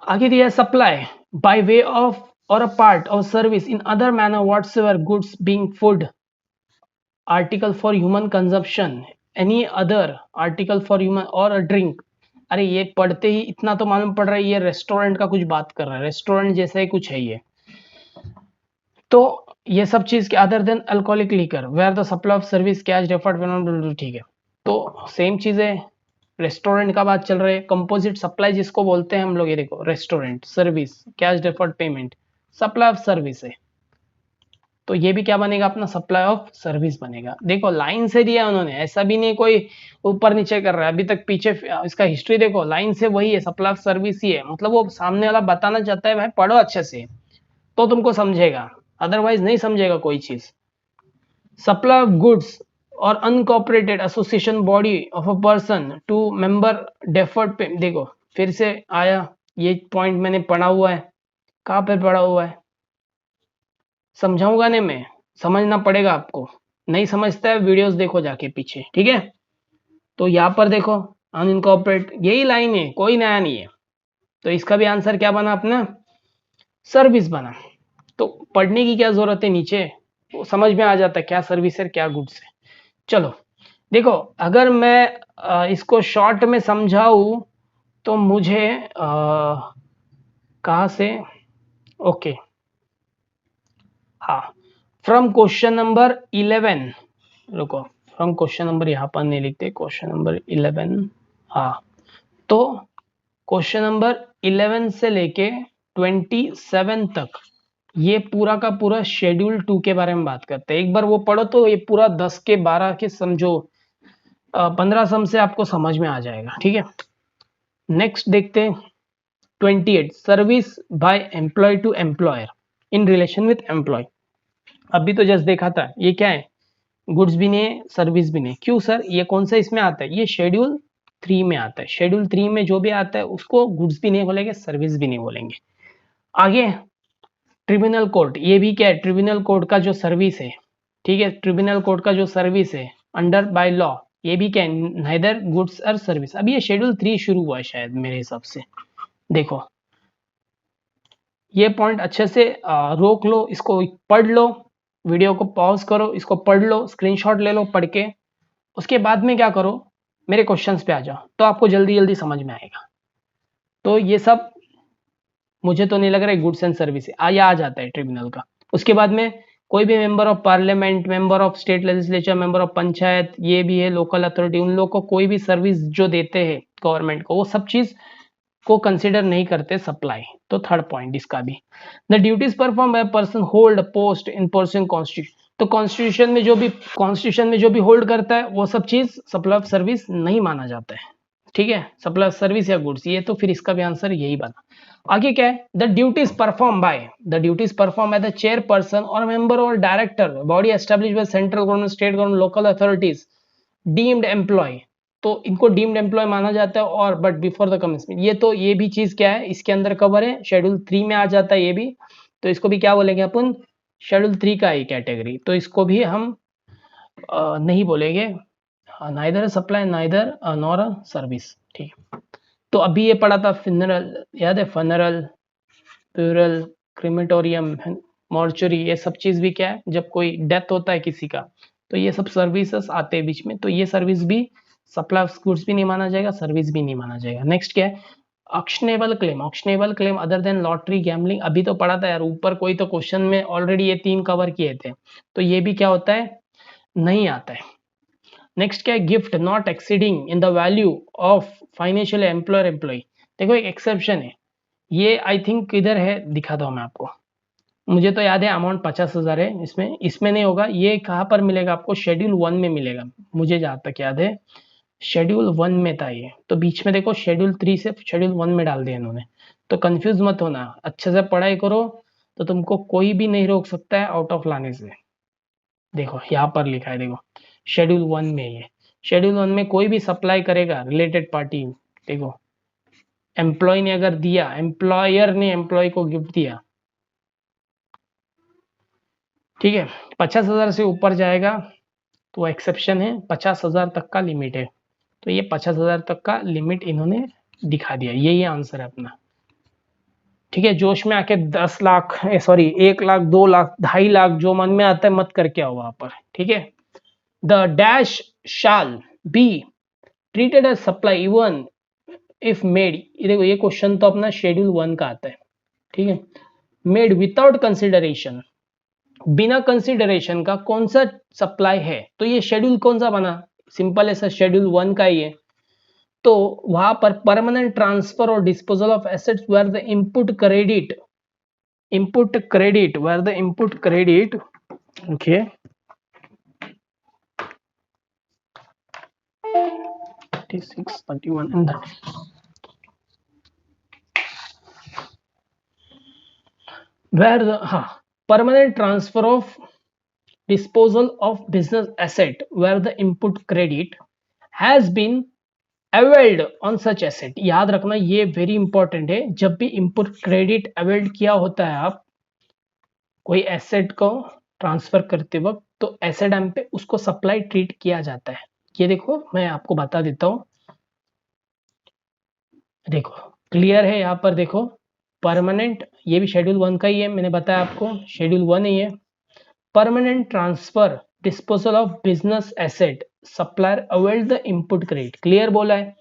आगे दिया supply bye way of or a part of service in other manner whatsoever goods being food article for human consumption any other article for human or a drink. अरे ये पढ़ते ही इतना तो मालूम पड़ रहा है, ये रेस्टोरेंट का कुछ बात कर रहा है, रेस्टोरेंट जैसा ही कुछ है ये। तो ये सब चीज के other than alcoholic liquor where the supply of service cash deferred, ठीक है, तो सेम चीज है, रेस्टोरेंट का बात चल रहा है। कंपोजिट सप्लाई जिसको बोलते हैं हम लोग, ये देखो restaurant service cash deferred payment supply of service है, तो ये भी क्या बनेगा अपना, सप्लाई ऑफ सर्विस बनेगा। देखो लाइन से दिया उन्होंने, ऐसा भी नहीं कोई ऊपर नीचे कर रहा है, अभी तक पीछे इसका हिस्ट्री देखो, लाइन से वही है, सप्लाई ऑफ सर्विस ही है, मतलब वो सामने वाला बताना चाहता है भाई पढ़ो अच्छे से तो तुमको समझेगा, अदरवाइज नहीं समझेगा कोई चीज। Supply of goods or unincorporated association body of a person to member deferred pay, देखो फिर से आया ये पॉइंट मैंने पढ़ा हुआ है, कहाँ पे पड़ा हुआ है? समझाऊंगा नहीं मैं, समझना पड़ेगा आपको। नहीं समझता है वीडियोस देखो जाके पीछे, ठीक है। तो यहाँ पर देखो अनइनकॉर्पोरेट, यही लाइन है, कोई नया नहीं है। तो इसका भी आंसर क्या बना अपना? सर्विस बना। तो पढ़ने की क्या जरूरत है, नीचे वो समझ में आ जाता है क्या सर्विस है क्या गुड्स है। चलो देखो, अगर मैं इसको शॉर्ट में समझाऊं तो मुझे कहाँ से, ओके, हाँ, फ्रॉम क्वेश्चन नंबर 11, रुको, फ्रॉम क्वेश्चन नंबर यहाँ पर नहीं लिखते, क्वेश्चन नंबर 11, हाँ, तो क्वेश्चन नंबर 11 से लेके 27 तक ये पूरा का पूरा शेड्यूल 2 के बारे में बात करते हैं। एक बार वो पढ़ो तो ये पूरा 10 के 12 के समझो, 15 सम से आपको समझ में आ जाएगा, ठीक है। नेक्स्ट देखते हैं 28, service by employee to employer in relation with employee. अभी तो जस्ट देखा था, ये क्या है, गुड्स भी नहीं है सर्विस भी नहीं। क्यों सर, ये कौन सा इसमें आता है? ये शेड्यूल 3 में आता है। शेड्यूल 3 में जो भी आता है उसको गुड्स भी नहीं बोलेंगे, सर्विस भी नहीं बोलेंगे। आगे ट्रिब्यूनल कोर्ट, ये भी क्या है, ट्रिब्यूनल कोर्ट का जो सर्विस है, ठीक है, ट्रिब्यूनल कोर्ट का जो सर्विस है अंडर बाय लॉ, ये भी क्या है, नाइदर गुड्स और सर्विस। अभी ये शेड्यूल 3 शुरू हुआ है शायद मेरे हिसाब से। देखो ये पॉइंट अच्छे से रोक लो, इसको पढ़ लो, वीडियो को पॉज करो, इसको पढ़ लो, स्क्रीनशॉट ले लो पढ़ के, उसके बाद में क्या करो, मेरे क्वेश्चंस पे आ जाओ, तो आपको जल्दी जल्दी समझ में आएगा। तो ये सब मुझे तो नहीं लग रहा है गुड्स एंड सर्विस आ जाता है ट्रिब्यूनल का। उसके बाद में कोई भी member of parliament, member of state legislature, member of panchayat, ये भी है लोकल अथॉरिटी, उन लोग को कोई भी सर्विस जो देते हैं गवर्नमेंट को, वो सब चीज को कंसिडर नहीं करते सप्लाई। तो थर्ड पॉइंट इसका भी, the duties perform by person hold post in person constitution. तो कॉन्स्टिट्यूशन में जो भी होल्ड करता है वो सब चीज सप्लाई ऑफ सर्विस नहीं माना जाता है, ठीक है, सप्लाई ऑफ सर्विस या गुड्स। ये तो फिर इसका भी आंसर यही बना। आगे क्या है, the duties perform by the chairperson or member or director body establish by central government, state government, local authorities, deemed employee. तो इनको डीम्ड एम्प्लॉय माना जाता है, और बट बिफोर द कमेंसमेंट, ये तो ये भी चीज क्या है इसके अंदर कवर है, शेड्यूल 3 में आ जाता है ये भी। तो इसको भी क्या बोलेंगे अपन, शेड्यूल 3 का ही कैटेगरी। तो इसको भी हम नहीं बोलेंगे, neither supply neither nor service, ठीक है। तो अभी ये पढ़ा था फिनरल, याद है, फनरल, प्यूरल, क्रिमेटोरियम, मॉर्चरी, ये सब चीज भी क्या है, जब कोई डेथ होता है किसी का तो ये सब सर्विसेज आते हैं बीच में, तो ये सर्विस भी सप्लाई ऑफ गुड्स भी नहीं माना जाएगा, सर्विस भी नहीं माना जाएगा। नेक्स्ट क्या है, ऑक्शनेबल claim other than lottery, gambling, अभी तो पढ़ा था यार ऊपर, कोई तो क्वेश्चन में ऑलरेडी ये 3 कवर किए थे, तो ये भी क्या होता है, नहीं आता है। नेक्स्ट क्या है, gift not exceeding in the value of financial employer employee. देखो एक एक्सेप्शन है, ये आई थिंक किधर है दिखाता हूँ मैं आपको, मुझे तो याद है अमाउंट 50,000 है, इसमें इसमें नहीं होगा, ये कहाँ पर मिलेगा आपको, शेड्यूल 1 में मिलेगा, मुझे जहाँ तक याद है शेड्यूल 1 में था ये। तो बीच में देखो शेड्यूल 3 से शेड्यूल 1 में डाल दिया इन्होंने। तो कंफ्यूज मत होना, अच्छे से पढ़ाई करो तो तुमको कोई भी नहीं रोक सकता है आउट ऑफ लाने से। देखो यहाँ पर लिखा है, देखो शेड्यूल 1 में, ये शेड्यूल 1 में कोई भी सप्लाई करेगा रिलेटेड पार्टी, देखो एम्प्लॉय ने अगर दिया, एम्प्लॉयर ने एम्प्लॉय को गिफ्ट दिया, ठीक है, 50,000 से ऊपर जाएगा तो एक्सेप्शन है, 50,000 तक का लिमिट है। तो ये 50,000 तक का लिमिट इन्होंने दिखा दिया, यही आंसर है अपना, ठीक है। जोश में आके 10 लाख, सॉरी 1 लाख, 2 लाख, 2.5 लाख, जो मन में आता है मत करके आओ वहां पर, ठीक है। The dash shall be treated as supply even if made, देखो ये क्वेश्चन तो अपना शेड्यूल 1 का आता है, ठीक है। मेड विदाउट कंसिडरेशन, बिना कंसिडरेशन का कौन सा सप्लाई है, तो ये शेड्यूल कौन सा बना, सिंपल है सर, शेड्यूल 1 का ही है। तो वहां पर permanent transfer or disposal of assets where the input credit, okay, 36, 31 and where the permanent transfer of disposal of business asset where the input credit has been availed on such asset, याद रखना ये वेरी इंपॉर्टेंट है। जब भी इनपुट क्रेडिट अवेल्ड किया होता है आप कोई एसेट को ट्रांसफर करते वक्त, तो ऐसे टाइम पे उसको सप्लाई ट्रीट किया जाता है। ये देखो मैं आपको बता देता हूँ, देखो क्लियर है यहाँ पर, देखो परमानेंट, ये भी शेड्यूल 1 का ही है, मैंने बताया आपको शेड्यूल 1 ही है। Permanent transfer disposal of business asset supplier availed the input credit, clear बोला है,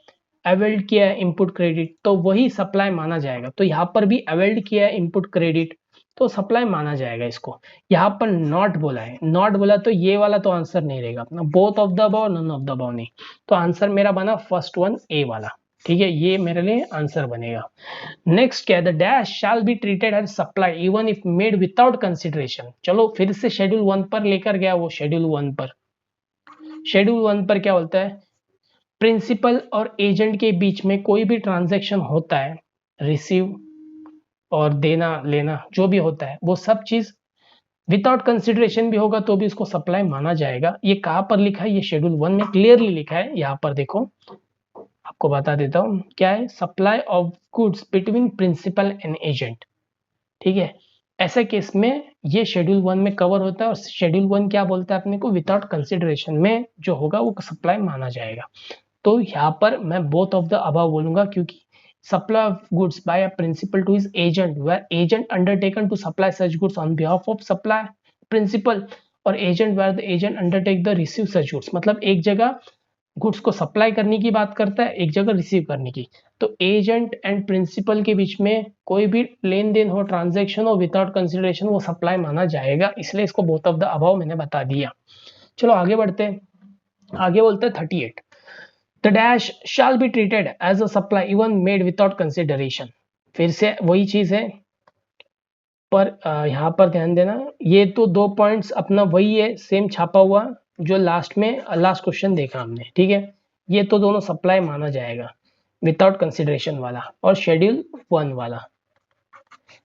अवेल्ड किया है इनपुट क्रेडिट तो वही सप्लाई माना जाएगा। तो यहाँ पर भी अवेल्ड किया है इनपुट क्रेडिट तो सप्लाई माना जाएगा इसको। यहाँ पर नॉट बोला है, नॉट बोला तो ये वाला तो आंसर नहीं रहेगा अपना, both of the above none of the above नहीं, तो आंसर मेरा बना फर्स्ट वन ए वाला। ठीक है, ये मेरे लिए आंसर बनेगा। नेक्स्ट क्या है, the dash shall be treated as supply even if made without consideration. चलो फिर से शेड्यूल 1 पर लेकर गया वो, शेड्यूल 1 पर, शेड्यूल 1 पर क्या बोलता है, प्रिंसिपल और एजेंट के बीच में कोई भी ट्रांजैक्शन होता है, रिसीव और देना लेना जो भी होता है वो सब चीज विदाउट कंसिडरेशन भी होगा तो भी उसको सप्लाई माना जाएगा। ये कहाँ पर लिखा है, ये शेड्यूल 1 में क्लियरली लिखा है। यहाँ पर देखो आपको बता देता हूँ क्या है, supply of goods between principal and agent. ठीक है, ऐसे केस में ये शेड्यूल 1 में कवर होता है, और शेड्यूल 1 क्या बोलता है अपने को, विदाउट कंसिडरेशन में जो होगा वो सप्लाई माना जाएगा। तो यहाँ पर मैं बोथ ऑफ द अबव बोलूंगा, क्योंकि supply of goods by a principal to his agent where agent undertaken to supply such goods on behalf of supply principal, or agent where the agent undertake the receive such goods, मतलब एक जगह गुड्स को सप्लाई करने की बात करता है, एक जगह रिसीव करने की। तो एजेंट एंड प्रिंसिपल के बीच में कोई भी लेन देन हो, ट्रांजैक्शन हो विदाउट कंसिडरेशन, वो सप्लाई माना जाएगा, इसलिए इसको बोथ ऑफ द अबव मैंने बता दिया। चलो आगे बढ़ते हैं, आगे बोलते हैं 38, the dash shall be treated as a supply even made without consideration. फिर से वही चीज है, पर यहाँ पर ध्यान देना, ये तो 2 पॉइंट्स अपना वही है, सेम छापा हुआ जो लास्ट में लास्ट क्वेश्चन देखा हमने। ठीक है, ये तो दोनों सप्लाई माना जाएगा, विदाउट कंसिडरेशन वाला और शेड्यूल 1 वाला।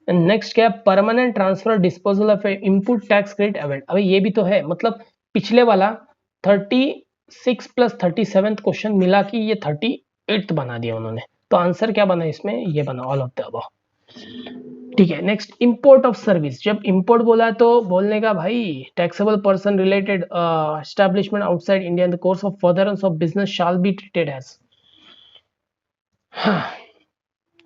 नेक्स्ट क्या है, permanent transfer disposal of input tax credit availed. अभी ये भी तो है, मतलब पिछले वाला 36 प्लस 37 क्वेश्चन मिला कि ये 38 बना दिया उन्होंने। तो आंसर क्या बना इसमें, ये बना ऑल ऑफ द अबव। ठीक है, नेक्स्ट इंपोर्ट ऑफ सर्विस। जब इंपोर्ट बोला तो बोलने का भाई, taxable person related establishment outside India in the course of furtherance of business shall be treated as.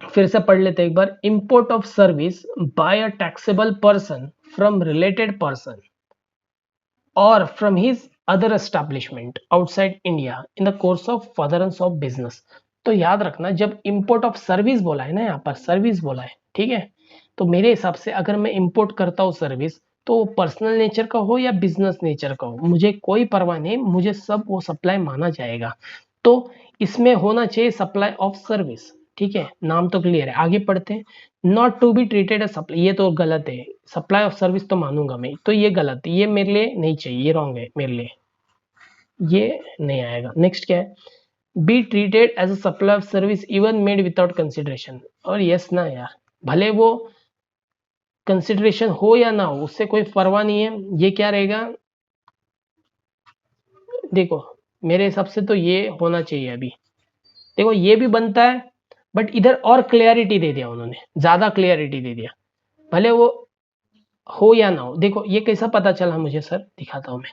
फिर से पढ़ लेते एक बार, import of service by a taxable person from related person or from his other establishment outside India in the course of furtherance of business. तो याद रखना, जब इंपोर्ट ऑफ सर्विस बोला है ना, यहाँ पर सर्विस बोला है, ठीक है, तो मेरे हिसाब से अगर मैं इंपोर्ट करता हूँ सर्विस, तो पर्सनल नेचर का हो या बिजनेस नेचर का हो, मुझे कोई परवाह नहीं, मुझे सब वो सप्लाई माना जाएगा। तो इसमें होना चाहिए सप्लाई ऑफ सर्विस। ठीक है, नाम तो क्लियर है, आगे पढ़ते हैं। Not to be treated as supply, ये तो गलत है, सप्लाई ऑफ सर्विस तो मानूंगा मैं, तो ये गलत है, ये मेरे लिए नहीं चाहिए, ये रॉन्ग है मेरे लिए, ये नहीं आएगा। नेक्स्ट क्या है, be treated as a supply of service even made without consideration. और यस ना यार, भले वो कंसिडरेशन हो या ना हो उससे कोई परवाह नहीं है, ये क्या रहेगा, देखो मेरे हिसाब से तो ये होना चाहिए। अभी देखो ये भी बनता है, बट इधर और क्लियरिटी दे दिया उन्होंने, ज्यादा क्लियरिटी दे दिया, भले वो हो या ना हो। देखो ये कैसा पता चला मुझे सर, दिखाता हूं मैं।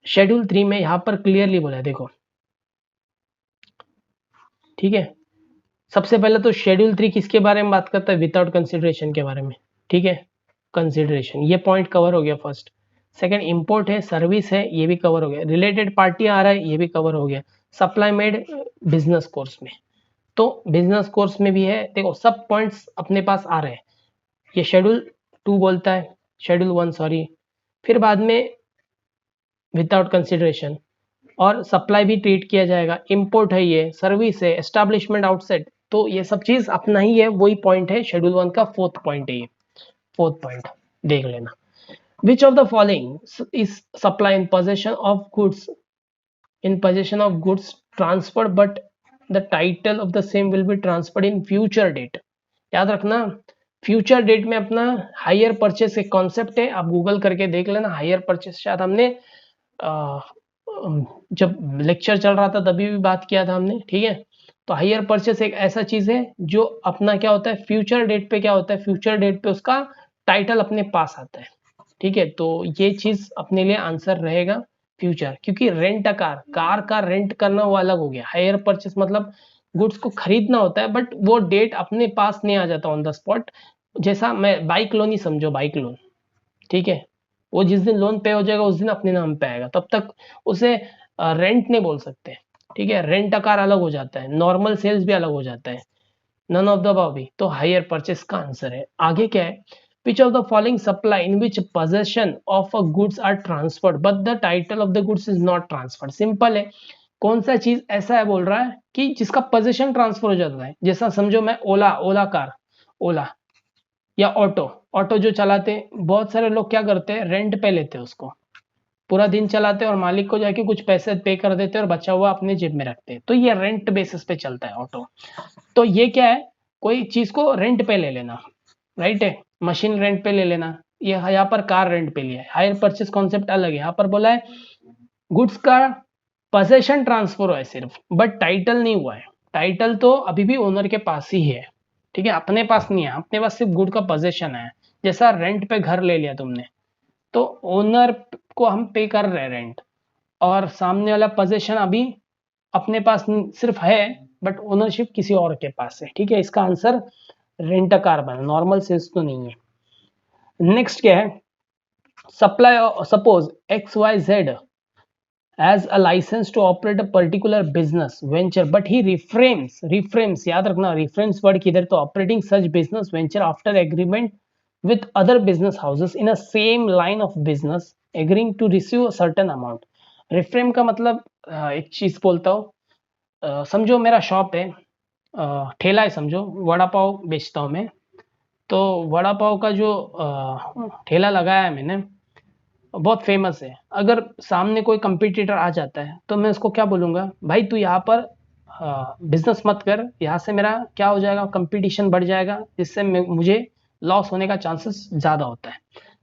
शेड्यूल 3 में यहां पर क्लियरली बोला है, देखो ठीक है। सबसे पहले तो शेड्यूल 3 किसके बारे में बात करता है, विदाउट कंसिडरेशन के बारे में। ठीक है, कंसिडरेशन ये पॉइंट कवर हो गया फर्स्ट। सेकंड इंपोर्ट है, सर्विस है, ये भी कवर हो गया। रिलेटेड पार्टी आ रहा है, ये भी कवर हो गया। सप्लाई मेड बिजनेस कोर्स में, तो बिजनेस कोर्स में भी है, देखो सब पॉइंट्स अपने पास आ रहे हैं। ये शेड्यूल 2 बोलता है, शेड्यूल 1 सॉरी, फिर बाद में विदाउट कंसिडरेशन और सप्लाई भी ट्रीट किया जाएगा। इंपोर्ट है, ये सर्विस है, एस्टैब्लिशमेंट आउटसाइड, तो ये सब चीज अपना ही है, वही पॉइंट है शेड्यूल 1 का, फोर्थ पॉइंट है ये, फोर्थ पॉइंट देख लेना। विच of the following is supply in possession of goods, in possession of goods transferred but the title of the same will be transferred in future date। याद रखना, फ्यूचर डेट में अपना हायर परचेस एक कॉन्सेप्ट है, आप गूगल करके देख लेना, हायर परचेस शायद हमने जब लेक्चर चल रहा था तभी भी बात किया था हमने, ठीक है। तो हायर परचेस एक ऐसा चीज है जो अपना क्या होता है, फ्यूचर डेट पे क्या होता है, फ्यूचर डेट पे उसका टाइटल अपने पास आता है, ठीक है। तो ये चीज अपने लिए आंसर रहेगा फ्यूचर, क्योंकि रेंट अ कार, कार का रेंट करना वो अलग हो गया। हायर परचेस मतलब गुड्स को खरीदना होता है, बट वो डेट अपने पास नहीं आ जाता ऑन द स्पॉट। जैसा मैं बाइक लोन ही समझो, बाइक लोन, ठीक है। वो जिस दिन लोन पे हो जाएगा उस दिन अपने नाम पे आएगा, तब तक उसे रेंट नहीं बोल सकते, ठीक है। रेंट अ कार अलग हो जाता है, नॉर्मल सेल्स भी अलग हो जाता है। नन ऑफ द अबव भी, तो हायर परचेस का आंसर है। आगे क्या है, which of the following supply in which possession of a goods are transferred but the title of the goods is not transferred। Simple है, कौन सा चीज ऐसा है बोल रहा है कि जिसका पोजीशन ट्रांसफर हो जाता है। जैसा समझो मैं ओला, ओला कार, ओला या ऑटो, ऑटो जो चलाते हैं बहुत सारे लोग क्या करते हैं, रेंट पे लेते हैं उसको, पूरा दिन चलाते हैं और मालिक को जाके कुछ पैसे पे कर देते हैं और बचा हुआ अपने जेब में रखते हैं। तो ये रेंट बेसिस पे चलता है ऑटो। तो ये क्या है, कोई चीज को रेंट पे ले लेना, राइट है। मशीन रेंट पे ले लेना, ये यहाँ पर कार रेंट पे लिया है। हायर परचेस कॉन्सेप्ट अलग है, यहाँ पर बोला है गुड्स का पोजेशन ट्रांसफर हुआ है सिर्फ, बट टाइटल नहीं हुआ है। टाइटल तो अभी भी ओनर के पास ही है, ठीक है, अपने पास नहीं है। अपने पास सिर्फ गुड का पोजेशन है। जैसा रेंट पे घर ले लिया तुमने, तो ओनर को हम पे कर रहे हैं रेंट, और सामने वाला पोजेशन अभी अपने पास सिर्फ है, बट ओनरशिप किसी और के पास है, ठीक है। इसका आंसर रेंट अ कार बना, नॉर्मल सेल्स तो नहीं है। नेक्स्ट क्या है, supply, suppose X Y Z as a license to operate a particular business venture but he refrains, याद रखना refrains वर्ड किधर, तो operating such business venture after agreement with other business houses in a same line of business agreeing to receive a certain amount। refrain का मतलब एक चीज बोलता हूँ, समझो मेरा शॉप है, ठेला है, समझो वड़ा पाव बेचता हूँ मैं। तो वड़ा पाव का जो ठेला लगाया है मैंने, बहुत फेमस है। अगर सामने कोई कंपटीटर आ जाता है तो मैं उसको क्या बोलूँगा, भाई तू यहाँ पर बिजनेस मत कर, यहाँ से मेरा क्या हो जाएगा, कंपटीशन बढ़ जाएगा, जिससे मुझे लॉस होने का चांसेस ज़्यादा होता है।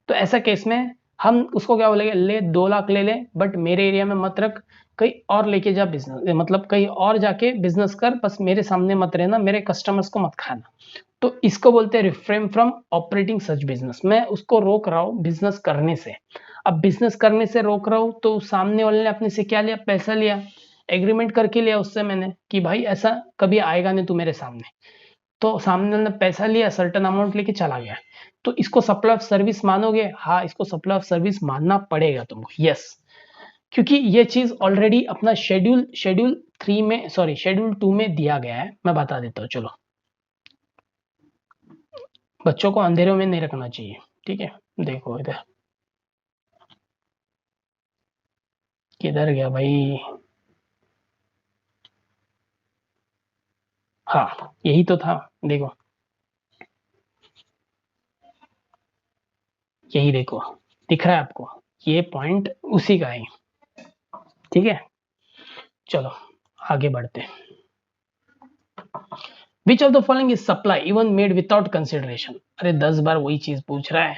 तो ऐसा केस में हम उसको क्या बोलेंगे, ले 2 लाख ले ले, बट मेरे एरिया में मत रख, कहीं और लेके जा बिजनेस, मतलब कहीं और जाके बिजनेस कर, बस मेरे सामने मत रहना, मेरे कस्टमर्स को मत खाना। तो इसको बोलते हैं refrain from operating such business. मैं उसको रोक रहा हूँ बिजनेस करने से। अब बिजनेस करने से रोक रहा हूँ तो सामने वाले ने अपने से क्या लिया, पैसा लिया, एग्रीमेंट करके लिया उससे मैंने कि भाई ऐसा कभी आएगा नहीं तू मेरे सामने। तो सामने वाले ने पैसा लिया, सर्टेन अमाउंट लेके चला गया। तो इसको सप्लाई ऑफ सर्विस मानोगे? हाँ, इसको सप्लाई ऑफ सर्विस मानना पड़ेगा तुमको, यस। क्योंकि ये चीज ऑलरेडी अपना शेड्यूल 3 में, सॉरी शेड्यूल 2 में दिया गया है। मैं बता देता हूँ, चलो। बच्चों को अंधेरों में नहीं रखना चाहिए, ठीक है। देखो इधर किधर गया भाई, हाँ यही तो था, देखो यही देखो, दिख रहा है आपको, ये पॉइंट उसी का है, ठीक है। चलो आगे बढ़ते हैं। विच of the following is supply even made without consideration. अरे 10 बार वही चीज पूछ रहा है।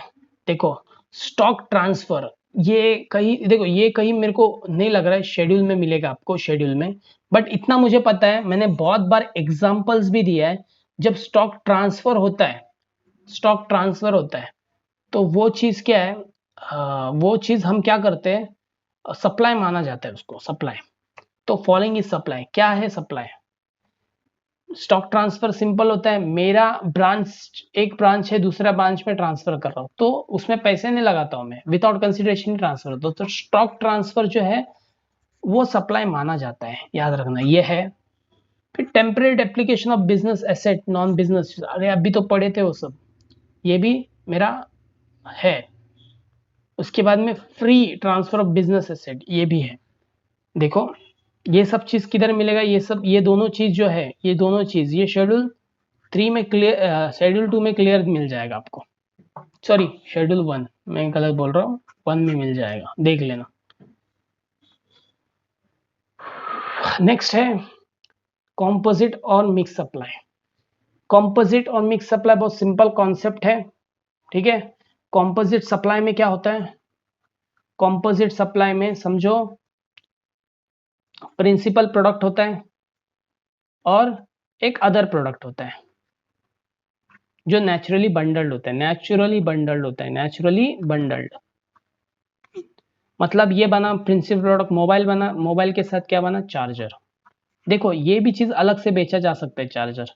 देखो स्टॉक ट्रांसफर, ये कहीं देखो, ये कहीं मेरे को नहीं लग रहा है शेड्यूल में मिलेगा आपको, शेड्यूल में। बट इतना मुझे पता है, मैंने बहुत बार एग्जांपल्स भी दिया है, जब स्टॉक ट्रांसफर होता है, स्टॉक ट्रांसफर होता है, तो वो चीज क्या है, वो चीज हम क्या करते हैं, सप्लाई माना जाता है उसको, सप्लाई। तो फॉलोइंग इज सप्लाई, क्या है सप्लाई? स्टॉक ट्रांसफर सिंपल होता है, मेरा ब्रांच, एक ब्रांच है दूसरा ब्रांच में ट्रांसफर कर रहा हूँ, तो उसमें पैसे नहीं लगाता हूँ मैं, विदाउट कंसिडरेशन ट्रांसफर होता है। तो स्टॉक ट्रांसफर जो है वो सप्लाई माना जाता है, याद रखना ये है। फिर temporary application of business asset, non business, अरे अभी तो पढ़े थे वो सब, ये भी मेरा है। उसके बाद में free transfer of business asset, ये भी है। देखो ये सब चीज किधर मिलेगा, ये सब, ये दोनों चीज जो है, ये दोनों चीज, ये शेड्यूल 3 में क्लियर, शेड्यूल 2 में क्लियर मिल जाएगा आपको। सॉरी शेड्यूल 1, मैं गलत बोल रहा हूँ, 1 में मिल जाएगा, देख लेना। नेक्स्ट है कॉम्पोजिट और मिक्स सप्लाई। कॉम्पोजिट और मिक्स सप्लाई बहुत सिंपल कॉन्सेप्ट है, ठीक है। कॉम्पोजिट सप्लाई में क्या होता है, कॉम्पोजिट सप्लाई में समझो प्रिंसिपल प्रोडक्ट होता है और एक अदर प्रोडक्ट होता है जो नेचुरली बंडल्ड होता है, नेचुरली बंडल्ड होता है, नेचुरली बंडल्ड। मतलब ये बना प्रिंसिपल प्रोडक्ट, मोबाइल बना, मोबाइल के साथ क्या बना, चार्जर। देखो ये भी चीज अलग से बेचा जा सकता है चार्जर,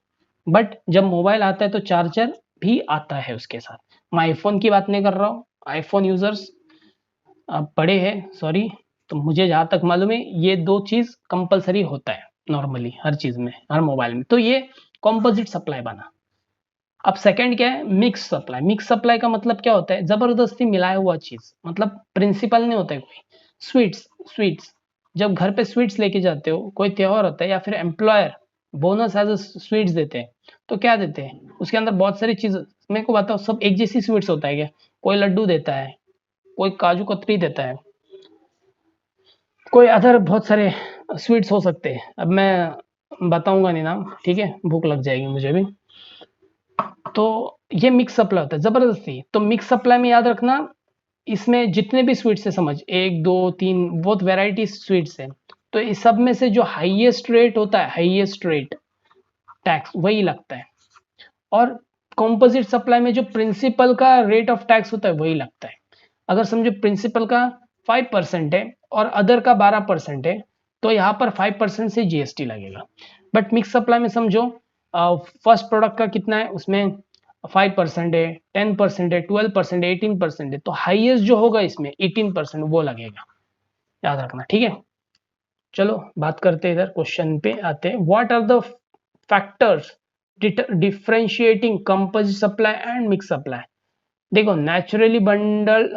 बट जब मोबाइल आता है तो चार्जर भी आता है उसके साथ। मैं आईफोन की बात नहीं कर रहा हूँ, आईफोन यूजर्स बड़े हैं सॉरी, तो मुझे जहां तक मालूम है ये दो चीज कंपलसरी होता है नॉर्मली हर चीज में, हर मोबाइल में। तो ये कॉम्पोजिट सप्लाई बना। अब सेकंड क्या है, मिक्स सप्लाई। मिक्स सप्लाई का मतलब क्या होता है, जबरदस्ती मिलाया हुआ चीज, मतलब प्रिंसिपल नहीं होता है कोई। स्वीट्स, स्वीट्स जब घर पे स्वीट्स लेके जाते हो, कोई त्योहार होता है या फिर एम्प्लॉयर बोनस एज स्वीट्स देते हैं, तो क्या देते हैं उसके अंदर बहुत सारी चीज। मेरे को बताओ सब एक जैसी स्वीट्स होता है क्या? कोई लड्डू देता है, कोई काजू कतरी देता है, कोई अदर बहुत सारे स्वीट्स हो सकते हैं। अब मैं बताऊंगा नहीं नाम, ठीक है, भूख लग जाएगी मुझे भी। तो ये मिक्स सप्लाई होता है जबरदस्ती। तो मिक्स सप्लाई में याद रखना, इसमें जितने भी स्वीट्स है, समझ एक दो तीन बहुत वैरायटी स्वीट्स है, तो इस सब में से जो हाईएस्ट रेट होता है, हाईएस्ट रेट टैक्स वही लगता है। और कॉम्पोजिट सप्लाई में जो प्रिंसिपल का रेट ऑफ टैक्स होता है वही लगता है। अगर समझो प्रिंसिपल का 5% है और अदर का 12% है, तो यहाँ पर 5% से जीएसटी लगेगा। बट मिक्स सप्लाई में समझो फर्स्ट प्रोडक्ट का कितना है, उसमें 5% है, 10% है, 12% है, 18% है, तो हाईएस्ट जो होगा इसमें 18% वो लगेगा, याद रखना, ठीक है। चलो बात करते हैं, इधर क्वेश्चन पे आते हैं। What are the factors differentiating composite supply and mix supply? देखो naturally bundle,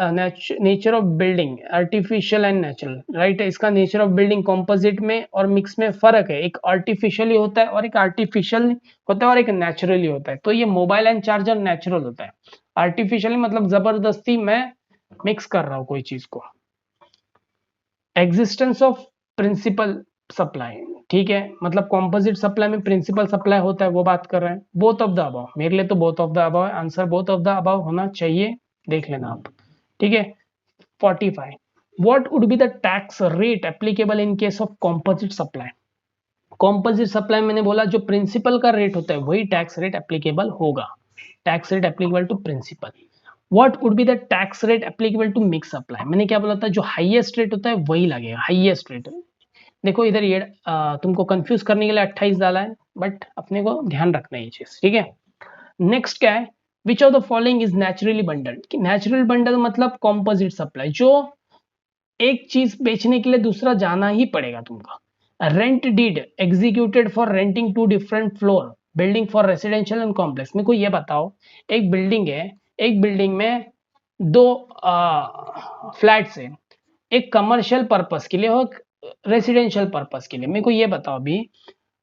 nature of building, artificial and natural, right है। इसका नेचर ऑफ बिल्डिंग कॉम्पोजिट में और मिक्स में फर्क है, एक आर्टिफिशियली होता है और एक आर्टिफिशियल होता है और एक नेचुरली होता है। तो ये मोबाइल एंड चार्जर नेचुरल होता है। आर्टिफिशियली मतलब जबरदस्ती मैं मिक्स कर रहा हूँ कोई चीज को। एग्जिस्टेंस ऑफ प्रिंसिपल सप्लाई, ठीक है, मतलब कॉम्पोजिट सप्लाई में प्रिंसिपल सप्लाई होता है, वो बात कर रहे हैं। बोथ ऑफ द अबव, मेरे लिए तो बोथ ऑफ द अबव है answer, both of the above होना चाहिए, देख लेना आप, ठीक है। 45, what would be the tax rate applicable in case of composite supply? Composite supply मैंने बोला जो प्रिंसिपल का रेट होता है वही टैक्स रेट एप्लीकेबल होगा, tax rate applicable to principal. What would be the tax rate applicable to mix supply? मैंने क्या बोला था, जो हाईएस्ट रेट होता है वही लगेगा, हाईएस्ट रेट। देखो इधर ये तुमको कंफ्यूज करने के लिए 28 डाला है, बट अपने को ध्यान रखना है ये चीज, ठीक है। नेक्स्ट क्या है, which of the following is naturally bundled? Natural bundle मतलब कॉम्पोजिट सप्लाई, जो एक चीज बेचने के लिए दूसरा जाना ही पड़ेगा तुमको। Rent deed executed for renting two different floor building for residential and complex. मेरे को ये बताओ, एक बिल्डिंग है, एक बिल्डिंग में दो फ्लैट्स है, एक कमर्शियल पर्पस के लिए और रेसिडेंशियल पर्पस के लिए। मेरे को ये बताओ, अभी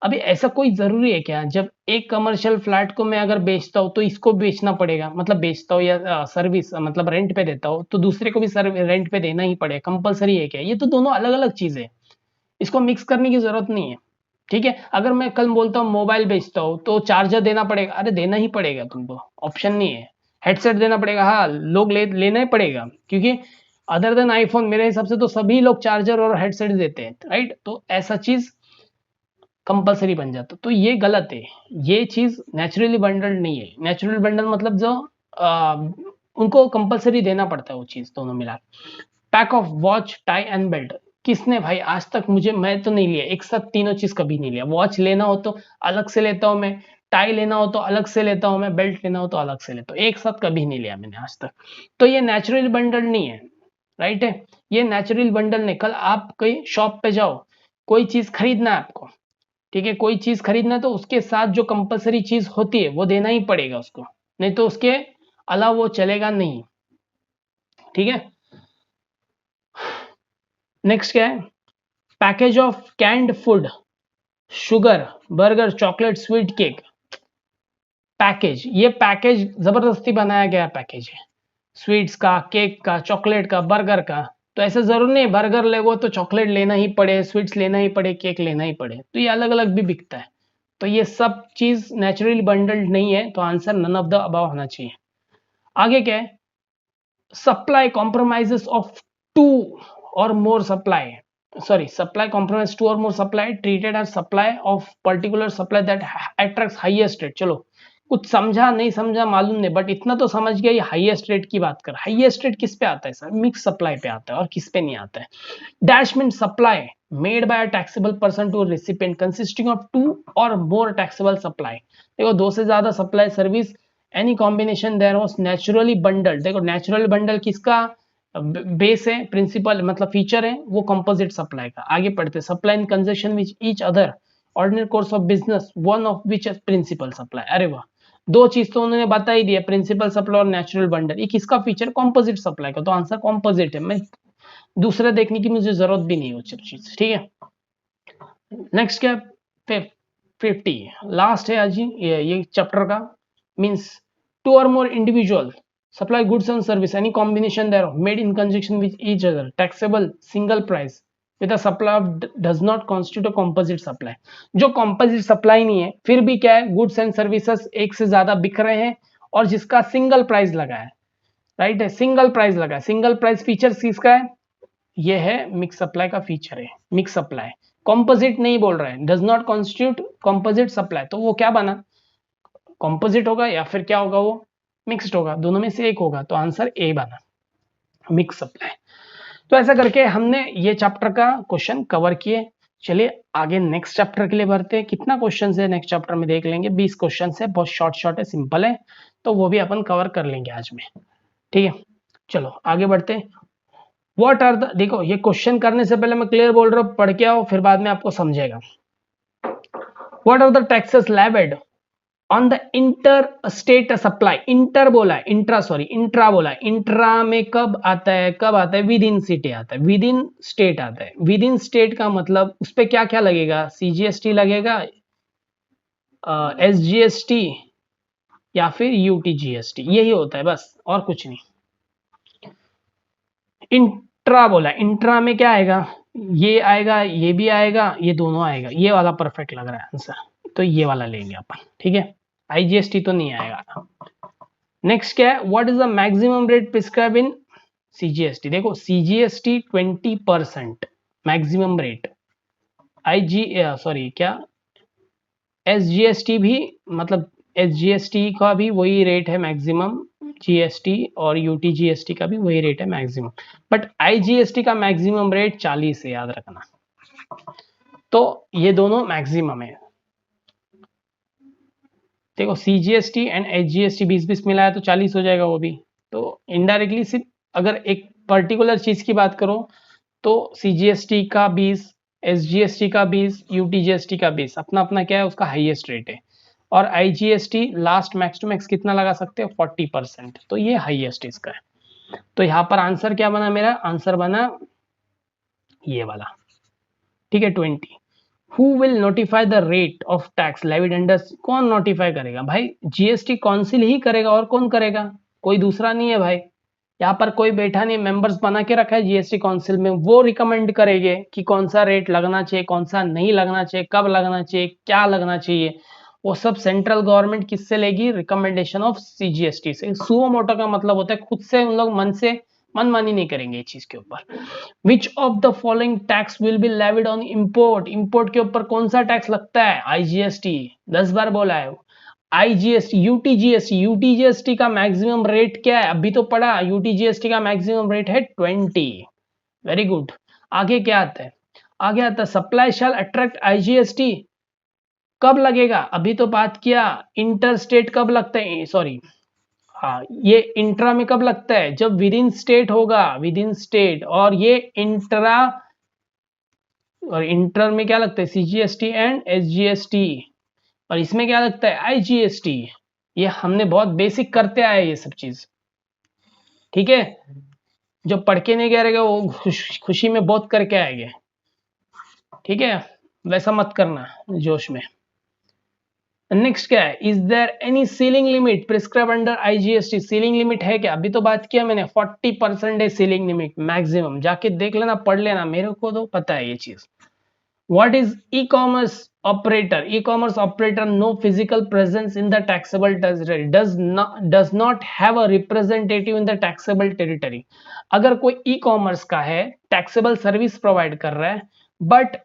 अभी ऐसा कोई जरूरी है क्या, जब एक कमर्शियल फ्लैट को मैं अगर बेचता हूँ तो इसको बेचना पड़ेगा, मतलब बेचता हूँ या सर्विस मतलब रेंट पे देता हूँ तो दूसरे को भी रेंट पे देना ही पड़ेगा, कंपलसरी है क्या? ये तो दोनों अलग अलग चीजें, इसको मिक्स करने की जरूरत नहीं है, ठीक है। अगर मैं कल बोलता हूँ मोबाइल बेचता हूँ तो चार्जर देना पड़ेगा, अरे देना ही पड़ेगा तुमको, ऑप्शन नहीं है। हेडसेट देना पड़ेगा, हाँ लोग लेना ही पड़ेगा, क्योंकि अदर देन आईफोन मेरे हिसाब से तो सभी लोग चार्जर और हेडसेट देते हैं, राइट। तो ऐसा चीज कंपलसरी बन जाता, तो ये गलत है। ये चीज नेचुरली बंडल्ड नहीं है। नेचुरल बंडल मतलब जो उनको कंपलसरी देना पड़ता है वो चीज, दोनों मिला। Pack of watch tie and belt, किसने भाई आज तक मुझे, मैं तो नहीं लिया एक साथ तीनों चीज कभी नहीं लिया। वॉच लेना हो तो अलग से लेता हूं मैं, टाई लेना हो तो अलग से लेता हूं मैं, बेल्ट लेना हो तो अलग से लेता हूं, एक साथ कभी नहीं लिया मैंने आज तक। तो ये नेचुरल बंडल नहीं है, राइट है। ये नेचुरल बंडल नहीं। कल आप कोई शॉप पे जाओ, कोई चीज खरीदना है आपको, ठीक है, कोई चीज खरीदना है तो उसके साथ जो कंपलसरी चीज होती है वो देना ही पड़ेगा उसको, नहीं तो उसके अलावा वो चलेगा नहीं, ठीक है। नेक्स्ट क्या है, package of canned food, sugar, burger, chocolate, sweet cake. Package, ये पैकेज जबरदस्ती बनाया गया पैकेज है, स्वीट्स का, केक का, चॉकलेट का, बर्गर का। तो ऐसा जरूर नहीं बर्गर लेगो तो चॉकलेट लेना ही पड़े, स्वीट्स लेना ही पड़े, केक लेना ही पड़े, तो ये अलग अलग भी बिकता है। तो ये सब चीज नेचुरली बंडल्ड नहीं है, तो answer none of the above होना चाहिए। आगे क्या है, supply compromises of two or more supply, sorry, supply compromise two or more supply treated as supply of particular supply that attracts highest rate. चलो कुछ समझा नहीं समझा मालूम नहीं, बट इतना तो समझ गया ये हाईएस्ट रेट की बात कर। हाईएस्ट रेट किस पे आता है सर? मिक्स सप्लाई पे आता है, और किस पे नहीं आता है? Dash mean supply made by a taxable person to recipient consisting of two or more taxable supply. देखो दो से ज्यादा supply service any combination there was naturally bundle. देखो नेचुरल बंडल किसका बेस है? प्रिंसिपल मतलब फीचर है वो कंपोजिट सप्लाई का। आगे पढ़ते, supply in conjunction with each other ordinary course of business one of which is principal supply. अरे वाह, दो चीज तो उन्होंने बता ही दिया, प्रिंसिपल सप्लाई और नेचुरल बंडल। ये किसका फीचर? कंपोजिट सप्लाई का। तो आंसर कंपोजिट है, मैं दूसरा देखने की मुझे जरूरत भी नहीं हो चीज। ठीक है, नेक्स्ट क्या? 50 लास्ट है आज ये चैप्टर का। Means to or more individual supply goods and service any combination thereof made in conjunction with each other taxable single price with a supply of does not constitute a composite supply। जो composite supply नहीं है फिर भी क्या है? goods and services एक से ज्यादा बिक रहे हैं और जिसका सिंगल प्राइस लगा है, राइट है, सिंगल प्राइस लगा है। सिंगल प्राइस फीचर किसका है? ये है मिक्स सप्लाई का फीचर है, मिक्स सप्लाई। कॉम्पोजिट नहीं बोल रहे हैं, does not constitute composite supply. तो वो क्या बना? कॉम्पोजिट होगा या फिर क्या होगा? वो मिक्स्ड होगा, दोनों में से एक होगा। तो आंसर ए बना, मिक्स सप्लाई। तो ऐसा करके हमने ये चैप्टर का क्वेश्चन कवर किए। चलिए आगे नेक्स्ट चैप्टर के लिए बढ़ते हैं। कितना क्वेश्चन है नेक्स्ट चैप्टर में देख लेंगे। 20 क्वेश्चन है, बहुत शॉर्ट है, सिंपल है, तो वो भी अपन कवर कर लेंगे आज में। ठीक है, चलो आगे बढ़ते हैं। व्हाट आर द, देखो ये क्वेश्चन करने से पहले मैं क्लियर बोल रहा हूँ, पढ़ के आओ फिर बाद में आपको समझेगा। What are the taxes levied on the inter state supply. Inter बोला है, इंट्रा सॉरी इंट्रा बोला है। इंट्रा में कब आता है? कब आता है? विद इन सिटी आता है, विद इन स्टेट आता है। विद इन स्टेट का मतलब उस पर क्या क्या लगेगा? सीजीएसटी लगेगा, एसजीएसटी या फिर यूटीजीएसटी, यही होता है बस, और कुछ नहीं। इंट्रा बोला, इंट्रा में क्या आएगा? ये आएगा, ये भी आएगा, ये दोनों आएगा। ये वाला परफेक्ट लग रहा है आंसर, तो ये वाला लेंगे अपन। ठीक है, आईजीएसटी तो नहीं आएगा। नेक्स्ट क्या है? What is the maximum rate prescribe in CGST. देखो CGST 20% maximum rate, IG sorry क्या, एसजीएसटी भी, मतलब एसजीएसटी का भी वही रेट है मैक्सिमम, जीएसटी और यूटीजीएसटी का भी वही रेट है मैक्सिमम, बट आईजीएसटी का मैक्सिमम रेट 40 है, याद रखना। तो ये दोनों मैक्सिमम है। देखो सीजीएसटी एंड एचजीएसटी 20-20 मिलाया तो 40 हो जाएगा वो भी। तो इनडायरेक्टली सिर्फ अगर एक पर्टिकुलर चीज की बात करो तो सीजीएसटी का 20, एसजीएसटी का 20, यूटीजीएसटी का 20, अपना अपना क्या है, उसका हाईएस्ट रेट है। और IGST last max to max कितना लगा सकते हो? 40%। तो ये हाईएस्ट इसका है। तो यहाँ पर आंसर क्या बना? मेरा आंसर बना ये वाला। ठीक है, 20। Who will notify the rate of tax levied under, कौन नोटिफाई करेगा भाई? जीएसटी काउंसिल ही करेगा, और कौन करेगा? कोई दूसरा नहीं है भाई। यहाँ पर कोई बैठा नहीं, मेंबर्स बना के रखा है जीएसटी काउंसिल में, वो रिकमेंड करेंगे कि कौन सा रेट लगना चाहिए, कौन सा नहीं लगना चाहिए, कब लगना चाहिए, क्या लगना चाहिए। वो सब सेंट्रल गवर्नमेंट किससे लेगी? रिकमेंडेशन ऑफ सीजीएसटी से। सुओ मोटो का मतलब होता है खुद से उन लोग मन से मनमानी नहीं करेंगे इस चीज के ऊपर। विच of the following tax will be levied on import. Import के ऊपर कौन सा टैक्स लगता है? आईजीएसटी, 10 बार बोला है। आईजीएसटी, यूटीजीएसटी, यूटीजीएसटी का मैक्सिमम रेट क्या है? अभी तो पढ़ा, यूटीजीएसटी का मैक्सिमम रेट है 20। Very good. आगे क्या आता है? आगे आता है सप्लाई शैल अट्रैक्ट आईजीएसटी। कब लगेगा? अभी तो बात किया। इंटर स्टेट कब लगता है? सॉरी, हाँ, ये इंट्रा में कब लगता है? जब विद इन स्टेट होगा, विद इन स्टेट। और ये इंट्रा और इंटर में क्या लगता है? CGST and SGST. और इसमें क्या लगता है? आईजीएसटी। ये हमने बहुत बेसिक करते आए ये सब चीज। ठीक है, जो पढ़ के नहीं कह रहेगा वो खुशी में बहुत करके आएंगे। ठीक है, वैसा मत करना जोश में। नेक्स्ट क्या है? Is there any ceiling limit prescribe under IGST. Ceiling limit है क्या? अभी तो बात किया मैंने, 40% है सीलिंग लिमिट मैक्सिमम। जाके देख लेना, पढ़ लेना, मेरे को तो पता है ये चीज। What is e-commerce operator? E-commerce operator no physical presence in the taxable territory, does not have a representative in the taxable territory. अगर कोई e-commerce का है, taxable सर्विस प्रोवाइड कर रहा है, बट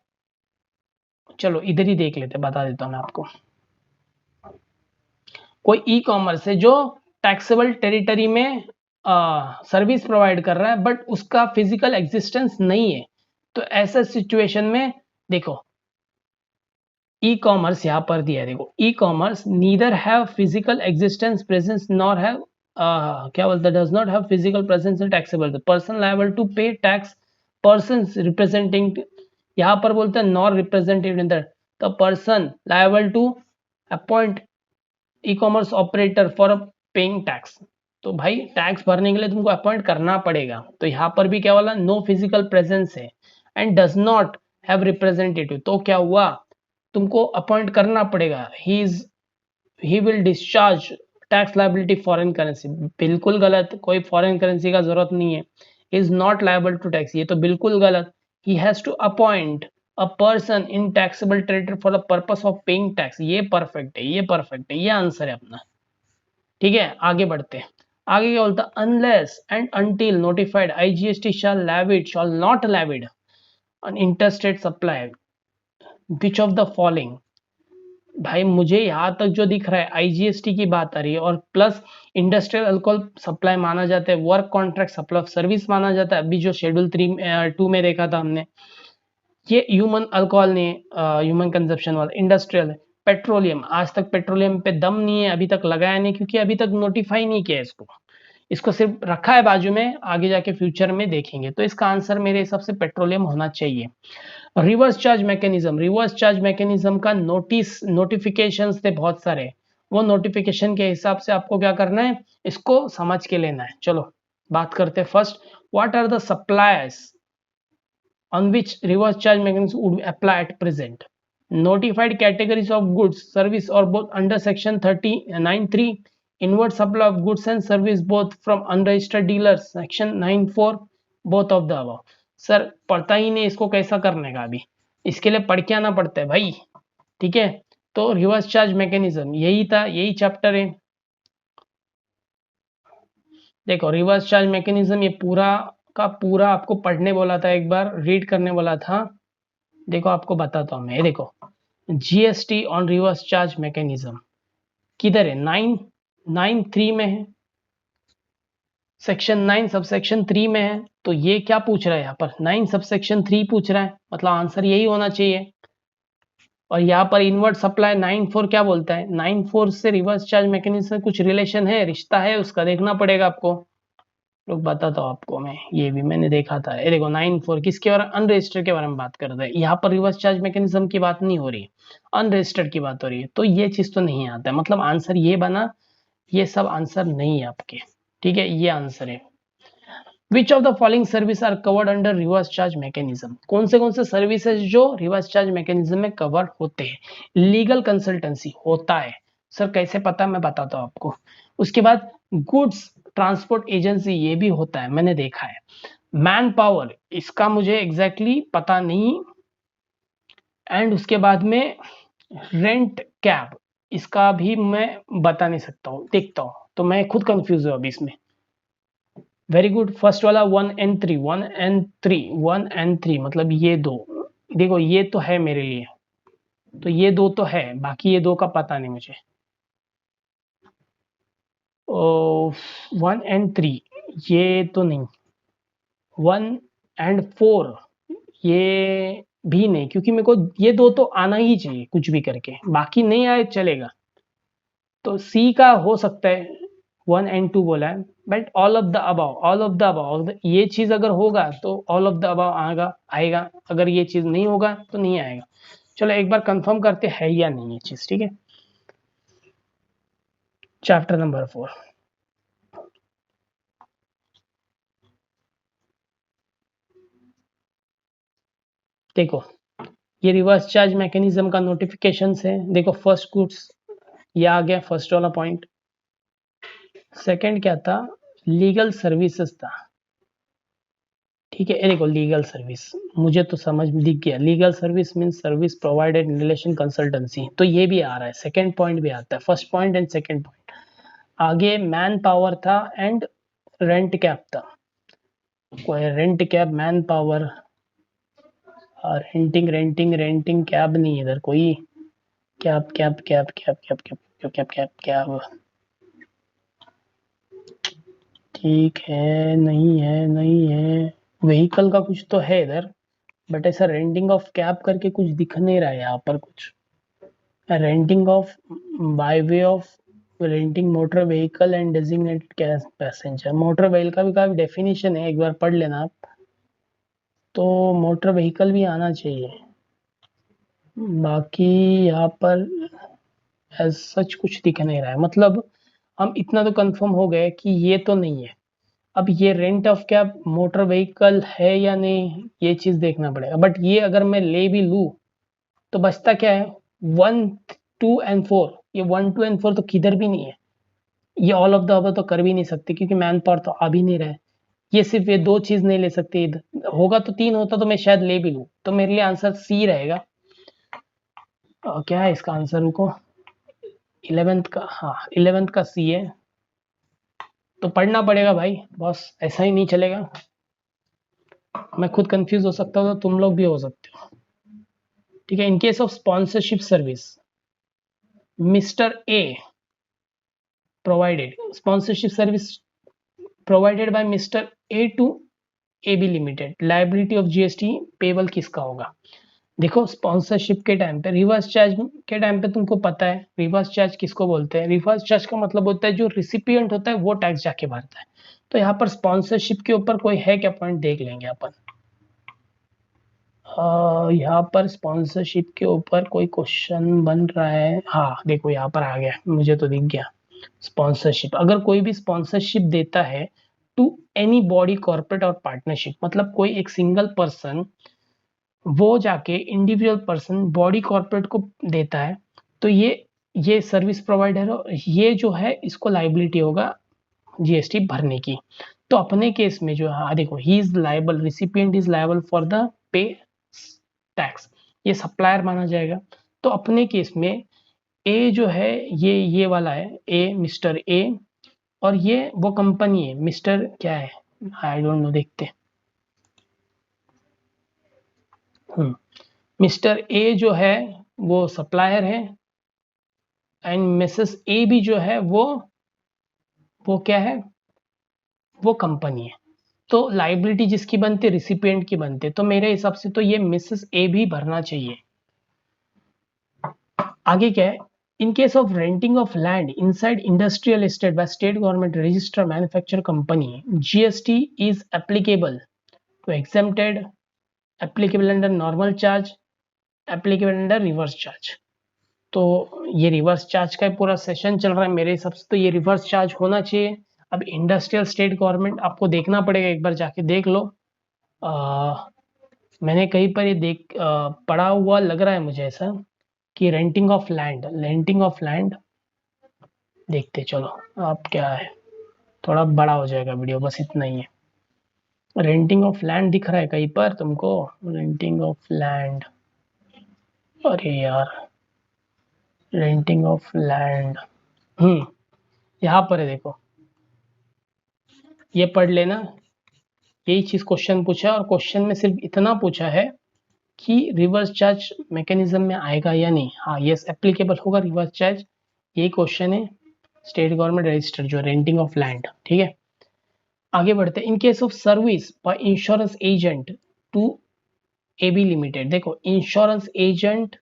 चलो इधर ही देख लेते, बता देता हूं मैं आपको। कोई ई-कॉमर्स है जो टैक्सेबल टेरिटरी में सर्विस प्रोवाइड कर रहा है बट उसका फिजिकल एग्जिस्टेंस नहीं है, तो ऐसा सिचुएशन में देखो ई कॉमर्स यहाँ पर दिया है, देखो e commerce neither have physical existence presence nor have क्या बोलते हैं, does not have physical presence in taxable person liable to pay tax person representing, यहाँ पर बोलते हैं nor representative in the person liable to appoint e commerce operator for paying tax. तो भाई टैक्स भरने के लिए तुमको अपॉइंट करना पड़ेगा, तो यहाँ पर भी क्या वाला नो फिजिकल प्रेजेंस है and does not have representative, तो क्या हुआ तुमको अपॉइंट करना पड़ेगा। He will discharge tax liability foreign currency, बिल्कुल गलत, कोई फॉरेन करेंसी का जरूरत नहीं है। Is not liable to tax, ये तो बिल्कुल गलत। He has to appoint a person in taxable territory for the purpose of paying tax, ये परफेक्ट है, ये परफेक्ट है, ये आंसर है अपना। ठीक है, आगे बढ़ते हैं। आगे क्या बोलता है, unless and until notified IGST shall levied shall not levied on interstate supply which of the following. भाई मुझे यहाँ तक जो दिख रहा है आईजीएसटी की बात आ रही है और प्लस इंडस्ट्रियल अल्कोहल सप्लाई माना जाता है, work contract supply of service माना जाता है, अभी जो शेड्यूल 2 में देखा था हमने, ये ह्यूमन अल्कोहल नहीं, ह्यूमन कंजप्शन वाला इंडस्ट्रियल है। पेट्रोलियम, आज तक पेट्रोलियम पे दम नहीं है, अभी तक लगाया नहीं क्योंकि अभी तक नोटिफाई नहीं किया इसको, इसको सिर्फ रखा है बाजू में, आगे जाके फ्यूचर में देखेंगे। तो इसका आंसर मेरे हिसाब से पेट्रोलियम होना चाहिए। Reverse charge mechanism, reverse charge mechanism का नोटिफिकेशंस थे बहुत सारे, वो नोटिफिकेशन के हिसाब से आपको क्या करना है, इसको समझ के लेना है। चलो बात करते हैं first, what are the suppliers on which reverse charge mechanism would apply at present. Notified categories of goods, service or both under section 39(3), inward supply of goods and service both from unregistered dealers, section 9(4), both of the above. Sir पढ़ता ही नहीं, इसको कैसा करने का, अभी इसके लिए पढ़ के आना पड़ता है भाई। ठीक है, तो रिवर्स चार्ज मैकेनिज्म यही था, यही चैप्टर है। देखो रिवर्स चार्ज मैकेनिज्म ये पूरा का पूरा आपको पढ़ने बोला था, एक बार रीड करने बोला था। देखो आपको बताता हूँ मैं, देखो GST on reverse charge mechanism किधर है, 9(3) में है, सेक्शन 9 सबसेक्शन 3 में है। तो ये क्या पूछ रहा है यहाँ पर, 9 सबसेक्शन 3 पूछ रहा है, मतलब आंसर यही होना चाहिए। और यहाँ पर इनवर्ट सप्लाई 9(4) क्या बोलता है, 9(4) से रिवर्स चार्ज मैकेनिज्म से कुछ रिलेशन है, रिश्ता है, उसका देखना पड़ेगा आपको। लोग बताता हूँ आपको मैं, ये भी मैंने देखा था। ये देखो 9(4) किसके बारे में, अनरजिस्टर्ड के बारे में बात कर रहे हैं, यहाँ पर रिवर्स चार्ज मैकेनिज्म की बात नहीं हो रही, अनरजिस्टर्ड की बात हो रही है। तो ये चीज तो नहीं आता है, मतलब आंसर ये बना, ये सब आंसर नहीं है आपके। ठीक है, ये आंसर है। Which of the following service are covered under reverse charge mechanism, कौन से सर्विसेज जो रिवर्स चार्ज मैकेनिज्म में कवर होते हैं। लीगल कंसल्टेंसी होता है, सर कैसे पता, मैं बताता हूँ आपको। उसके बाद गुड्स ट्रांसपोर्ट एजेंसी, ये भी होता है, मैंने देखा है। मैन पावर, इसका मुझे एग्जैक्टली पता नहीं। एंड उसके बाद में रेंट कैब, इसका भी मैं बता नहीं सकता हूँ, देखता हूँ, तो मैं खुद कंफ्यूज हूँ अभी इसमें। वेरी गुड, फर्स्ट वाला 1 and 3, 1 and 3, 1 and 3 मतलब ये दो, देखो ये तो है मेरे लिए, तो ये दो तो है, बाकी ये दो का पता नहीं मुझे। 1 and 3 ये तो नहीं, 1 and 4 ये भी नहीं, क्योंकि मेरे को ये दो तो आना ही चाहिए कुछ भी करके, बाकी नहीं आए चलेगा। तो सी का हो सकता है, 1 and 2 बोला है, but all of the above, all of the above, ये चीज अगर होगा तो ऑल ऑफ द अबाव आएगा, अगर ये चीज नहीं होगा तो नहीं आएगा। चलो एक बार कंफर्म करते हैं या नहीं ये चीज। ठीक है, चैप्टर नंबर 4, देखो ये रिवर्स चार्ज मैकेनिज्म का नोटिफिकेशन है। देखो फर्स्ट गुड्स, ये आ गया फर्स्ट वाला पॉइंट। सेकंड क्या था, लीगल सर्विसेज था। ठीक है, ये देखो लीगल सर्विस, मुझे तो समझ दिख गया, legal service means service provided in relation consultancy, तो ये भी आ रहा है, सेकंड पॉइंट भी आता है, first point and second point. आगे मैन पावर था एंड रेंट कैब था, कोई rent cab man power, renting renting renting cab नहीं, इधर कोई cab cab cab cab cab cab cab cab cab, ठीक है, नहीं है नहीं है, व्हीकल का कुछ तो है इधर, बट ऐसा रेंटिंग ऑफ कैब करके कुछ दिख नहीं रहा है यहाँ पर कुछ, renting of bye way of renting motor vehicle and designated passenger, motor vehicle का भी काफी डेफिनेशन है, एक बार पढ़ लेना आप, तो मोटर व्हीकल भी आना चाहिए, बाकी यहाँ पर एज सच कुछ दिख नहीं रहा है, मतलब हम इतना तो कंफर्म हो गए कि ये तो नहीं है। अब ये rent of cab motor vehicle है या नहीं, ये चीज देखना पड़ेगा, बट ये अगर मैं ले भी लूँ तो बचता क्या है, 1 2 एंड 4, ये 1 2 एंड 4 तो किधर भी नहीं है, ये ऑल ऑफ द अबव तो कर भी नहीं सकते क्योंकि मैन पावर तो आ भी नहीं रहा है, ये सिर्फ ये दो चीज नहीं ले सकते, इधर होगा तो तीन होता तो मैं शायद ले भी लूँ, तो मेरे लिए आंसर सी रहेगा। क्या है इसका आंसर, रुको, 11th का, हाँ 11th का सी है, तो पढ़ना पड़ेगा भाई बॉस, ऐसा ही नहीं चलेगा, मैं खुद कंफ्यूज हो सकता हूँ तो तुम लोग भी हो सकते हो। ठीक है, in case of sponsorship service mister A provided sponsorship service provided by Mr. A to AB Limited, liability of GST payable किसका होगा। देखो स्पॉन्सरशिप के टाइम पे, रिवर्स चार्ज के टाइम पे तुमको पता है रिवर्स चार्ज किसको बोलते हैं, रिवर्स चार्ज का मतलब होता है जो रिसिपिएंट होता है वो टैक्स जाके भरता है, तो यहाँ पर स्पॉन्सरशिप के ऊपर कोई है क्या पॉइंट, देख लेंगे अपन। यहाँ पर स्पॉन्सरशिप के ऊपर कोई क्वेश्चन बन रहा है, हाँ देखो यहाँ पर आ गया, मुझे तो दिख गया, स्पॉन्सरशिप, अगर कोई भी स्पॉन्सरशिप देता है टू एनी बॉडी कॉर्पोरेट और पार्टनरशिप, मतलब कोई एक सिंगल पर्सन वो जाके इंडिविजुअल पर्सन बॉडी कॉर्पोरेट को देता है, तो ये सर्विस प्रोवाइडर, ये जो है इसको लाइबिलिटी होगा जीएसटी भरने की। तो अपने केस में जो है देखो, he is liable, recipient is liable for the pay tax, ये सप्लायर माना जाएगा। तो अपने केस में ए जो है ये वाला है, ए मिस्टर ए, और ये वो कंपनी है मिस्टर क्या है, आई डोंट नो, देखते। मिस्टर ए जो है वो सप्लायर है, एंड मिसेस ए भी जो है वो क्या है, वो कंपनी है, तो लाइबिलिटी जिसकी बनती है रिसिपिएंट की बनती है, तो मेरे हिसाब से तो ये मिसेस ए भी भरना चाहिए। आगे क्या है, in case of renting of land inside industrial estate by state government register manufacture company, GST is applicable to exempted, applicable under normal charge, applicable under reverse charge. तो ये रिवर्स चार्ज का पूरा सेशन चल रहा है, मेरे हिसाब से तो ये रिवर्स चार्ज होना चाहिए। अब इंडस्ट्रियल स्टेट गवर्नमेंट आपको देखना पड़ेगा, एक बार जाके देख लो, मैंने कहीं पर ये पढ़ा हुआ लग रहा है मुझे ऐसा कि रेंटिंग ऑफ लैंड देखते चलो, आप क्या है, थोड़ा बड़ा हो जाएगा वीडियो, बस इतना ही है। रेंटिंग ऑफ लैंड दिख रहा है कहीं पर तुमको, रेंटिंग ऑफ लैंड, अरे यार, रेंटिंग ऑफ लैंड, यहाँ पर है देखो, ये पढ़ लेना, यही चीज क्वेश्चन पूछा, और क्वेश्चन में सिर्फ इतना पूछा है कि रिवर्स चार्ज मैकेनिज्म में आएगा या नहीं, हाँ यस एप्लीकेबल होगा रिवर्स चार्ज, यही क्वेश्चन है, स्टेट गवर्नमेंट रजिस्टर जो रेंटिंग ऑफ लैंड। ठीक है, आगे बढ़ते हैं, in case of service by insurance agent to AB limited, देखो इंश्योरेंस एजेंट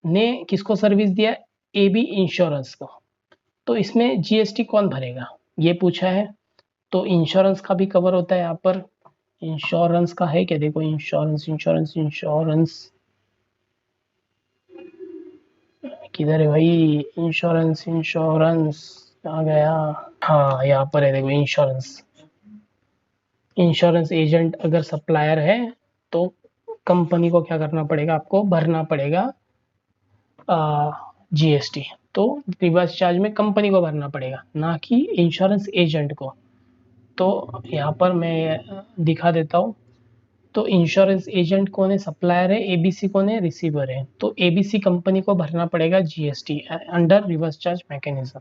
ने किसको सर्विस दिया, एबी इंश्योरेंस को, तो इसमें जीएसटी कौन भरेगा ये पूछा है, तो इंश्योरेंस का भी कवर होता है यहाँ पर, इंश्योरेंस का है क्या, देखो इंश्योरेंस इंश्योरेंस इंश्योरेंस किधर है भाई, इंश्योरेंस इंश्योरेंस आ गया, हाँ यहाँ पर है देखो, इंश्योरेंस, इंश्योरेंस एजेंट अगर सप्लायर है तो कंपनी को क्या करना पड़ेगा, आपको भरना पड़ेगा जीएसटी, तो रिवर्स चार्ज में कंपनी को भरना पड़ेगा ना कि इंश्योरेंस एजेंट को। तो यहाँ पर मैं दिखा देता हूँ। तो इंश्योरेंस एजेंट कौन है, सप्लायर है, एबीसी कौन है, रिसीवर है। तो एबीसी कंपनी को भरना पड़ेगा GST under reverse charge mechanism.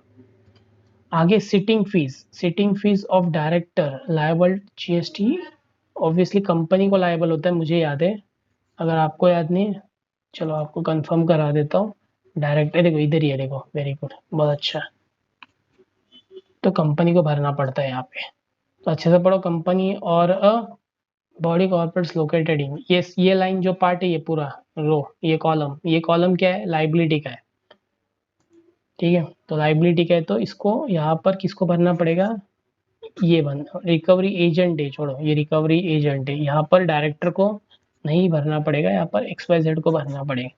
आगे sitting fees of director liable GST. Obviously company को लायबल होता है, मुझे याद है, अगर आपको याद नहीं है चलो आपको कंफर्म करा देता हूँ। डायरेक्टर देखो इधर ही है, देखो वेरी गुड, बहुत अच्छा। तो कंपनी को भरना पड़ता है यहाँ पे, तो अच्छे से पढ़ो। कंपनी और बॉडी कॉर्पोरेट्स लोकेटेड इन, ये लाइन जो पार्ट है, ये पूरा रो, ये कॉलम क्या है, लाइबिलिटी का है। ठीक है, तो लाइबिलिटी का है, तो इसको यहाँ पर किसको भरना पड़ेगा, ये बन रिकवरी एजेंट है, छोड़ो ये रिकवरी एजेंट है, यहाँ पर डायरेक्टर को नहीं भरना पड़ेगा, यहाँ पर XYZ को भरना पड़ेगा।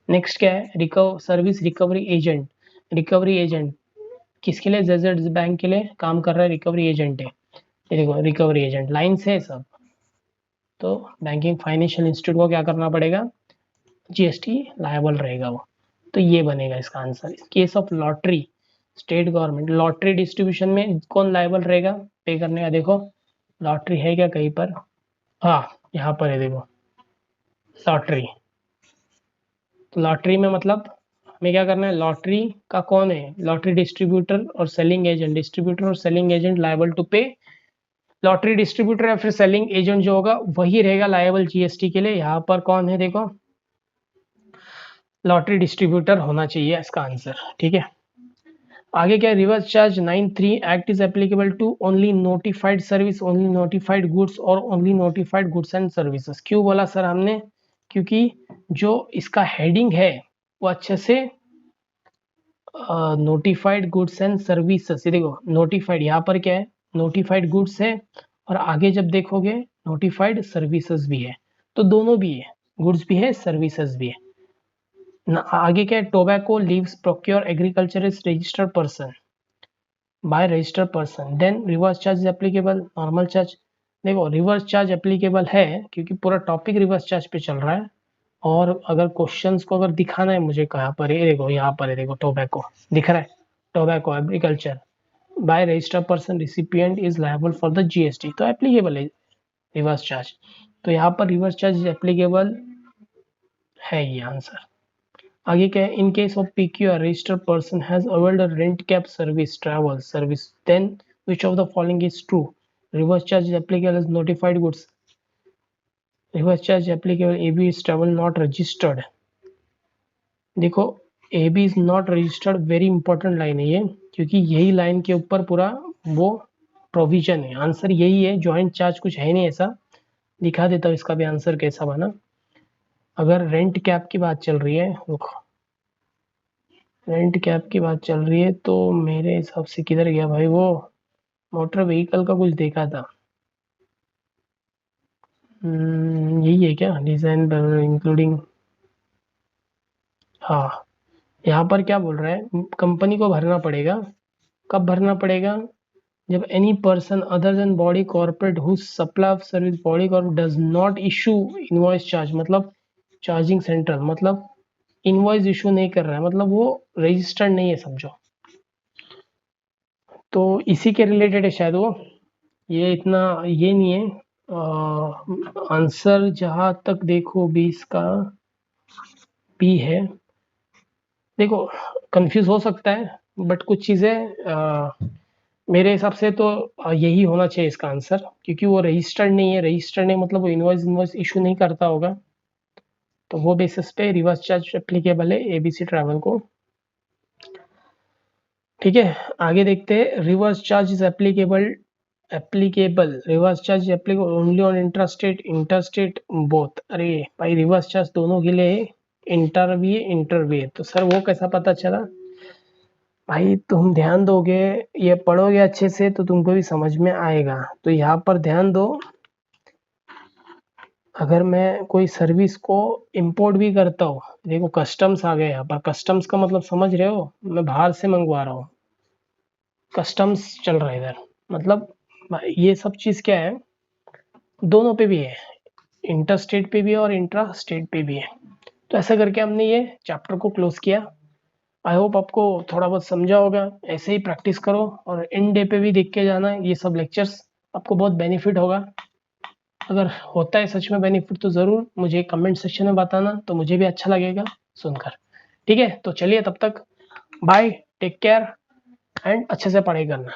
नेक्स्ट क्या है, service recovery agent. Recovery agent किसके लिए, जेजेड बैंक के लिए काम कर रहा है, रिकवरी एजेंट है। ये देखो रिकवरी एजेंट लाइन से सब। तो बैंकिंग फाइनेंशियल इंस्टीट्यूट को क्या करना पड़ेगा, जीएसटी लायबल रहेगा वो। तो ये बनेगा इसका answer. Case of lottery, state government lottery distribution में कौन लायबल रहेगा पे करने का, देखो लॉटरी है क्या कहीं पर, हाँ यहाँ पर है देखो लॉटरी। तो लॉटरी में मतलब हमें क्या करना है, लॉटरी का कौन है, लॉटरी डिस्ट्रीब्यूटर और सेलिंग एजेंट, डिस्ट्रीब्यूटर और सेलिंग एजेंट लायबल टू पे। लॉटरी डिस्ट्रीब्यूटर या फिर सेलिंग एजेंट जो होगा वही रहेगा लायबल जीएसटी के लिए। यहाँ पर कौन है, देखो लॉटरी डिस्ट्रीब्यूटर होना चाहिए इसका आंसर। ठीक है, आगे क्या है, reverse charge 93 act is applicable to only notified service, only notified goods or only notified goods and services. क्यों बोला सर हमने, क्योंकि जो इसका हेडिंग है वो अच्छे से नोटिफाइड गुड्स एंड सर्विसेज, ये देखो नोटिफाइड, यहाँ पर क्या है, नोटिफाइड गुड्स है और आगे जब देखोगे नोटिफाइड सर्विसेज भी है, तो दोनों भी है, गुड्स भी है सर्विसेज भी है। आगे क्या है, tobacco leaves procure agriculture is registered person by registered person, then reverse charge is applicable, normal charge. देखो रिवर्स चार्ज एप्लीकेबल है क्योंकि पूरा टॉपिक रिवर्स चार्ज पे चल रहा है। और अगर क्वेश्चंस को अगर दिखाना है मुझे कहाँ पर है, देखो यहाँ पर है, देखो टोबैको दिख रहा है, tobacco agriculture by registered person recipient is liable for the GST, तो एप्लीकेबल है रिवर्स चार्ज। तो यहाँ पर रिवर्स चार्ज एप्लीकेबल है, ये आंसर। आगे क्या है, in case of PQR registered person has availed a rent cab service travel service, then which of the following is true, reverse charge is applicable as notified goods, reverse charge applicable AB is travel not registered. देखो AB is not registered very important line है ये, क्योंकि यही लाइन के ऊपर पूरा वो प्रोविजन है, आंसर यही है, ज्वाइंट चार्ज कुछ है नहीं ऐसा। दिखा देता हूँ इसका भी आंसर कैसा बना। अगर रेंट कैब की बात चल रही है, रुको रेंट कैब की बात चल रही है तो मेरे हिसाब से किधर गया भाई, वो मोटर व्हीकल का कुछ देखा था। यही है क्या, डिजाइन इंक्लूडिंग, हाँ यहाँ पर क्या बोल रहा है, कंपनी को भरना पड़ेगा। कब भरना पड़ेगा, जब any person other than body corporate who supply of service body corporate does not issue invoice charge, मतलब चार्जिंग सेंट्रल, मतलब इनवॉइस इशू नहीं कर रहा है, मतलब वो रजिस्टर्ड नहीं है समझो। तो इसी के रिलेटेड है शायद वो, ये इतना ये नहीं है। आंसर जहां तक देखो 20 का बी है। देखो कंफ्यूज हो सकता है बट कुछ चीज़ें मेरे हिसाब से तो यही होना चाहिए इसका आंसर, क्योंकि वो रजिस्टर्ड नहीं है, रजिस्टर्ड नहीं मतलब वो इनवॉइस इशू नहीं करता होगा, तो वो बेसिस पे रिवर्स चार्ज एप्लीकेबल है एबीसी ट्रैवल को। ठीक है, आगे देखते हैं, reverse charge is applicable reverse charge applicable only on interstate both. अरे भाई रिवर्स चार्ज दोनों के लिए, इंटर भी है, तो सर वो कैसा पता चला, भाई तुम ध्यान दोगे, ये पढ़ोगे अच्छे से तो तुमको भी समझ में आएगा। तो यहाँ पर ध्यान दो, अगर मैं कोई सर्विस को इंपोर्ट भी करता हूँ, देखो कस्टम्स आ गए यहाँ पर, कस्टम्स का मतलब समझ रहे हो, मैं बाहर से मंगवा रहा हूँ, कस्टम्स चल रहा है इधर, मतलब ये सब चीज़ क्या है, दोनों पे भी है, इंटर स्टेट पे भी है और इंट्रा स्टेट पे भी है। तो ऐसा करके हमने ये चैप्टर को क्लोज किया। आई होप आपको थोड़ा बहुत समझा होगा, ऐसे ही प्रैक्टिस करो और इन डे पे भी देख के जाना ये सब लेक्चर्स, आपको बहुत बेनिफिट होगा। अगर होता है सच में बेनिफिट तो ज़रूर मुझे कमेंट सेक्शन में बताना, तो मुझे भी अच्छा लगेगा सुनकर। ठीक है, तो चलिए तब तक बाय, टेक केयर एंड अच्छे से पढ़ाई करना।